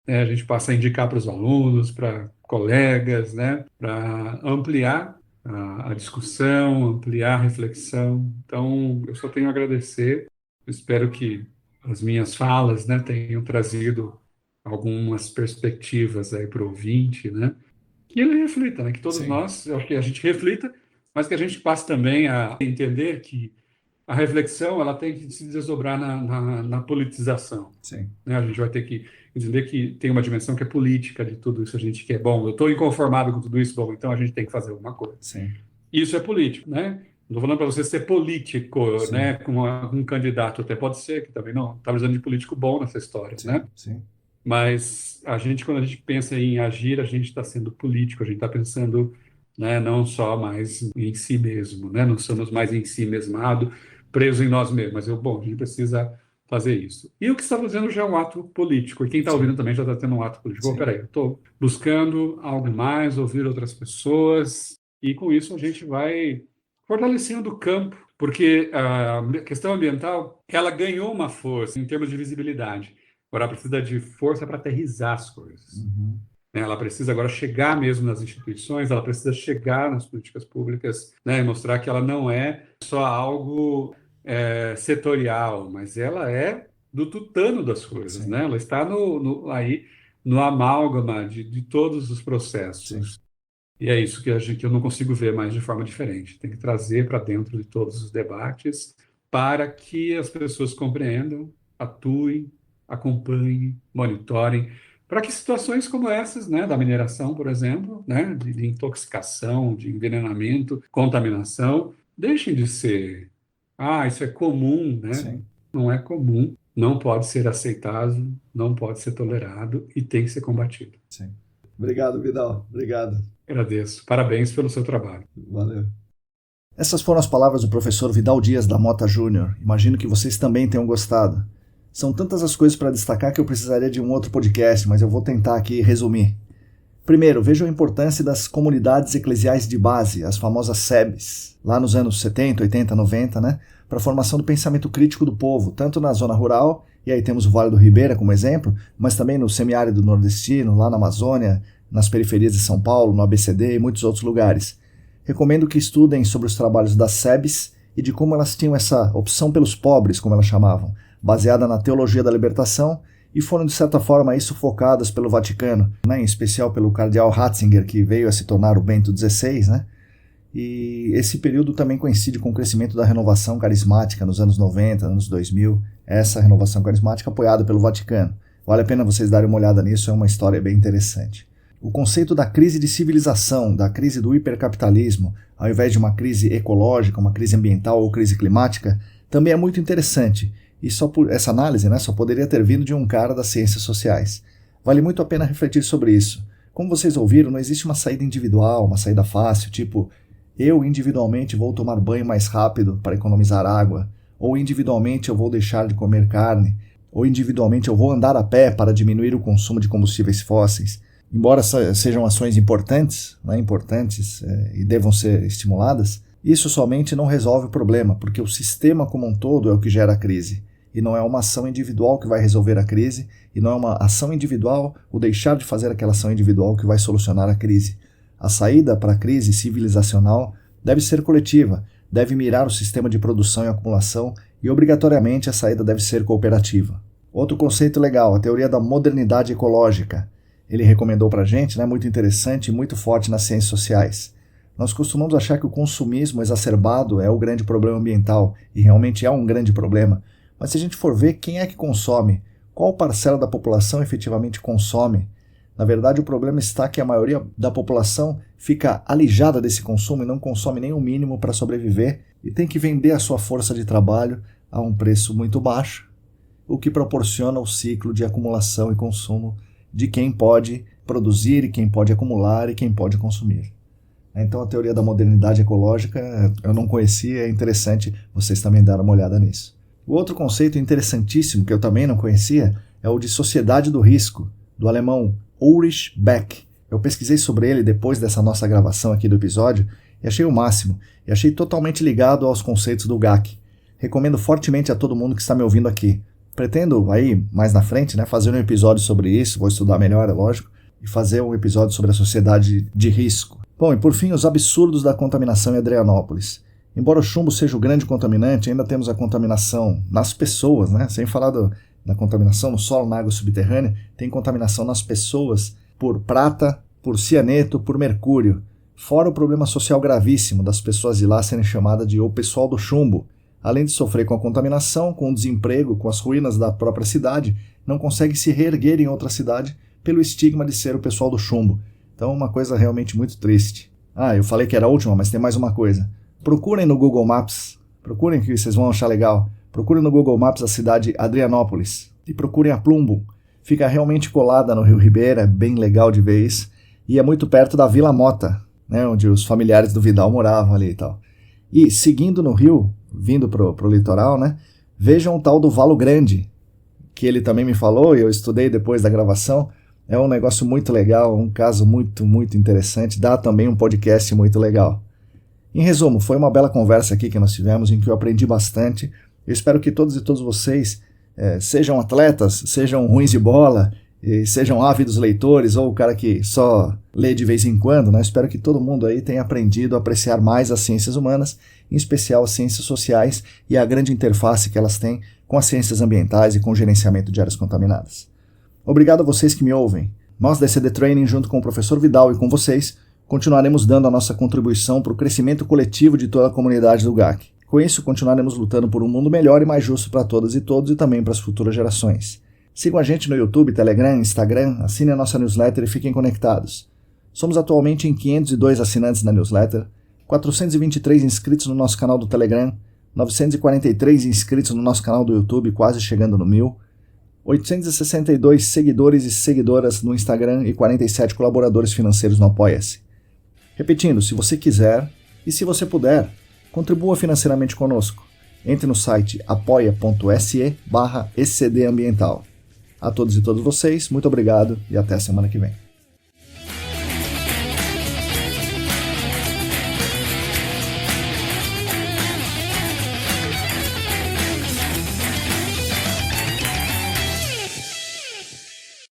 S2: né, a gente passa a indicar para os alunos, para colegas, né, para ampliar a discussão, ampliar a reflexão. Então, eu só tenho a agradecer. Eu espero que as minhas falas, né, tenham trazido algumas perspectivas aí para o ouvinte, né, que ele reflita, né, que todos
S1: Sim.
S2: nós, eu acho que a gente reflita, mas que a gente passe também a entender que a reflexão ela tem que se desdobrar na politização.
S1: Sim.
S2: Né? A gente vai ter que entender que tem uma dimensão que é política de tudo isso. A gente quer, bom, eu estou inconformado com tudo isso, bom, então a gente tem que fazer alguma coisa.
S1: Sim.
S2: Isso é político, né? Não estou falando para você ser político,
S1: Sim.
S2: né? Com um candidato, até pode ser, que também não está precisando de político bom nessa história,
S1: Sim.
S2: né?
S1: Sim.
S2: Mas quando a gente pensa em agir, a gente está sendo político, a gente está pensando, né, não só mais em si mesmo, né? Não somos mais em si mesmado, preso em nós mesmos. Mas, bom, a gente precisa fazer isso. E o que está fazendo já é um ato político. E quem está ouvindo também já está tendo um ato político. Oh, peraí, eu estou buscando algo mais, ouvir outras pessoas. E com isso a gente vai fortalecendo o campo, porque a questão ambiental, ela ganhou uma força em termos de visibilidade. Agora ela precisa de força para aterrissar as coisas.
S1: Uhum.
S2: Ela precisa agora chegar mesmo nas instituições, ela precisa chegar nas políticas públicas, né, e mostrar que ela não é só algo setorial, mas ela é do tutano das coisas, né? Ela está aí no amálgama de todos os processos. Sim. E é isso que eu não consigo ver mais de forma diferente. Tem que trazer para dentro de todos os debates para que as pessoas compreendam, atuem, acompanhem, monitorem, para que situações como essas, né, da mineração, por exemplo, né, de intoxicação, de envenenamento, contaminação, deixem de ser, isso é comum, né?
S1: Sim.
S2: Não é comum, não pode ser aceitado, não pode ser tolerado e tem que ser combatido.
S1: Sim. Obrigado, Vidal. Obrigado.
S2: Agradeço. Parabéns pelo seu trabalho.
S1: Valeu. Essas foram as palavras do professor Vidal Dias da Mota Júnior. Imagino que vocês também tenham gostado. São tantas as coisas para destacar que eu precisaria de um outro podcast, mas eu vou tentar aqui resumir. Primeiro, vejam a importância das comunidades eclesiais de base, as famosas SEBs, lá nos anos 70, 80, 90, né, para a formação do pensamento crítico do povo, tanto na zona rural, e aí temos o Vale do Ribeira como exemplo, mas também no semiárido nordestino, lá na Amazônia, nas periferias de São Paulo, no ABCD e muitos outros lugares. Recomendo que estudem sobre os trabalhos das SEBs e de como elas tinham essa opção pelos pobres, como elas chamavam, baseada na teologia da libertação, e foram, de certa forma, aí sufocadas pelo Vaticano, né, em especial pelo cardeal Ratzinger, que veio a se tornar o Bento XVI, né? E esse período também coincide com o crescimento da renovação carismática nos anos 90, anos 2000, essa renovação carismática apoiada pelo Vaticano. Vale a pena vocês darem uma olhada nisso, é uma história bem interessante. O conceito da crise de civilização, da crise do hipercapitalismo, ao invés de uma crise ecológica, uma crise ambiental ou crise climática, também é muito interessante. E essa análise, né, só poderia ter vindo de um cara das ciências sociais. Vale muito a pena refletir sobre isso. Como vocês ouviram, não existe uma saída individual, uma saída fácil, tipo, eu individualmente vou tomar banho mais rápido para economizar água, ou individualmente eu vou deixar de comer carne, ou individualmente eu vou andar a pé para diminuir o consumo de combustíveis fósseis. Embora sejam ações importantes, né, e devam ser estimuladas, isso somente não resolve o problema, porque o sistema como um todo é o que gera a crise. E não é uma ação individual que vai resolver a crise, e não é uma ação individual, ou deixar de fazer aquela ação individual que vai solucionar a crise. A saída para a crise civilizacional deve ser coletiva, deve mirar o sistema de produção e acumulação, e obrigatoriamente a saída deve ser cooperativa. Outro conceito legal, a teoria da modernidade ecológica. Ele recomendou para a gente, né, muito interessante e muito forte nas ciências sociais. Nós costumamos achar que o consumismo exacerbado é o grande problema ambiental, e realmente é um grande problema. Mas se a gente for ver quem é que consome, qual parcela da população efetivamente consome, Na verdade, o problema está que a maioria da população fica alijada desse consumo e não consome nem o mínimo para sobreviver e tem que vender a sua força de trabalho a um preço muito baixo, o que proporciona o ciclo de acumulação e consumo de quem pode produzir e quem pode acumular e quem pode consumir. Então a teoria da modernidade ecológica eu não conhecia, é interessante vocês também darem uma olhada nisso. O outro conceito interessantíssimo que eu também não conhecia é o de sociedade do risco, do alemão Ulrich Beck. Eu pesquisei sobre ele depois dessa nossa gravação aqui do episódio e achei o máximo, e achei totalmente ligado aos conceitos do GAC. Recomendo fortemente a todo mundo que está me ouvindo aqui. Pretendo aí, mais na frente, fazer um episódio sobre isso, vou estudar melhor, é lógico, e fazer um episódio sobre a sociedade de risco. Bom, e por fim, os absurdos da contaminação em Adrianópolis. Embora o chumbo seja o grande contaminante, ainda temos a contaminação nas pessoas, sem falar da contaminação no solo, na água subterrânea, tem contaminação nas pessoas por prata, por cianeto, por mercúrio. Fora o problema social gravíssimo das pessoas de lá serem chamadas de o pessoal do chumbo. Além de sofrer com a contaminação, com o desemprego, com as ruínas da própria cidade, não consegue se reerguer em outra cidade pelo estigma de ser o pessoal do chumbo. Então, uma coisa realmente muito triste. Eu falei que era a última, mas tem mais uma coisa. Procurem no Google Maps, procurem que vocês vão achar legal. Procurem no Google Maps a cidade Adrianópolis e procurem a Plumbo. Fica realmente colada no Rio Ribeira, é bem legal de ver isso. E é muito perto da Vila Mota, onde os familiares do Vidal moravam ali e tal. E seguindo no rio, vindo pro litoral, vejam o tal do Valo Grande, que ele também me falou e eu estudei depois da gravação. É um negócio muito legal, um caso muito, muito interessante. Dá também um podcast muito legal. Em resumo, foi uma bela conversa aqui que nós tivemos, em que eu aprendi bastante. Eu espero que todos e todos vocês sejam atletas, sejam ruins de bola, e sejam ávidos leitores, ou o cara que só lê de vez em quando. Eu espero que todo mundo aí tenha aprendido a apreciar mais as ciências humanas, em especial as ciências sociais e a grande interface que elas têm com as ciências ambientais e com o gerenciamento de áreas contaminadas. Obrigado a vocês que me ouvem. Nós da ECD Training, junto com o professor Vidal e com vocês, continuaremos dando a nossa contribuição para o crescimento coletivo de toda a comunidade do GAC. Com isso, continuaremos lutando por um mundo melhor e mais justo para todas e todos e também para as futuras gerações. Sigam a gente no YouTube, Telegram, Instagram, assinem a nossa newsletter e fiquem conectados. Somos atualmente em 502 assinantes na newsletter, 423 inscritos no nosso canal do Telegram, 943 inscritos no nosso canal do YouTube, quase chegando no 1000, 862 seguidores e seguidoras no Instagram e 47 colaboradores financeiros no Apoia-se. Repetindo, se você quiser e se você puder, contribua financeiramente conosco. Entre no site apoia.se/ecdambiental. A todos e todas vocês, muito obrigado e até a semana que vem.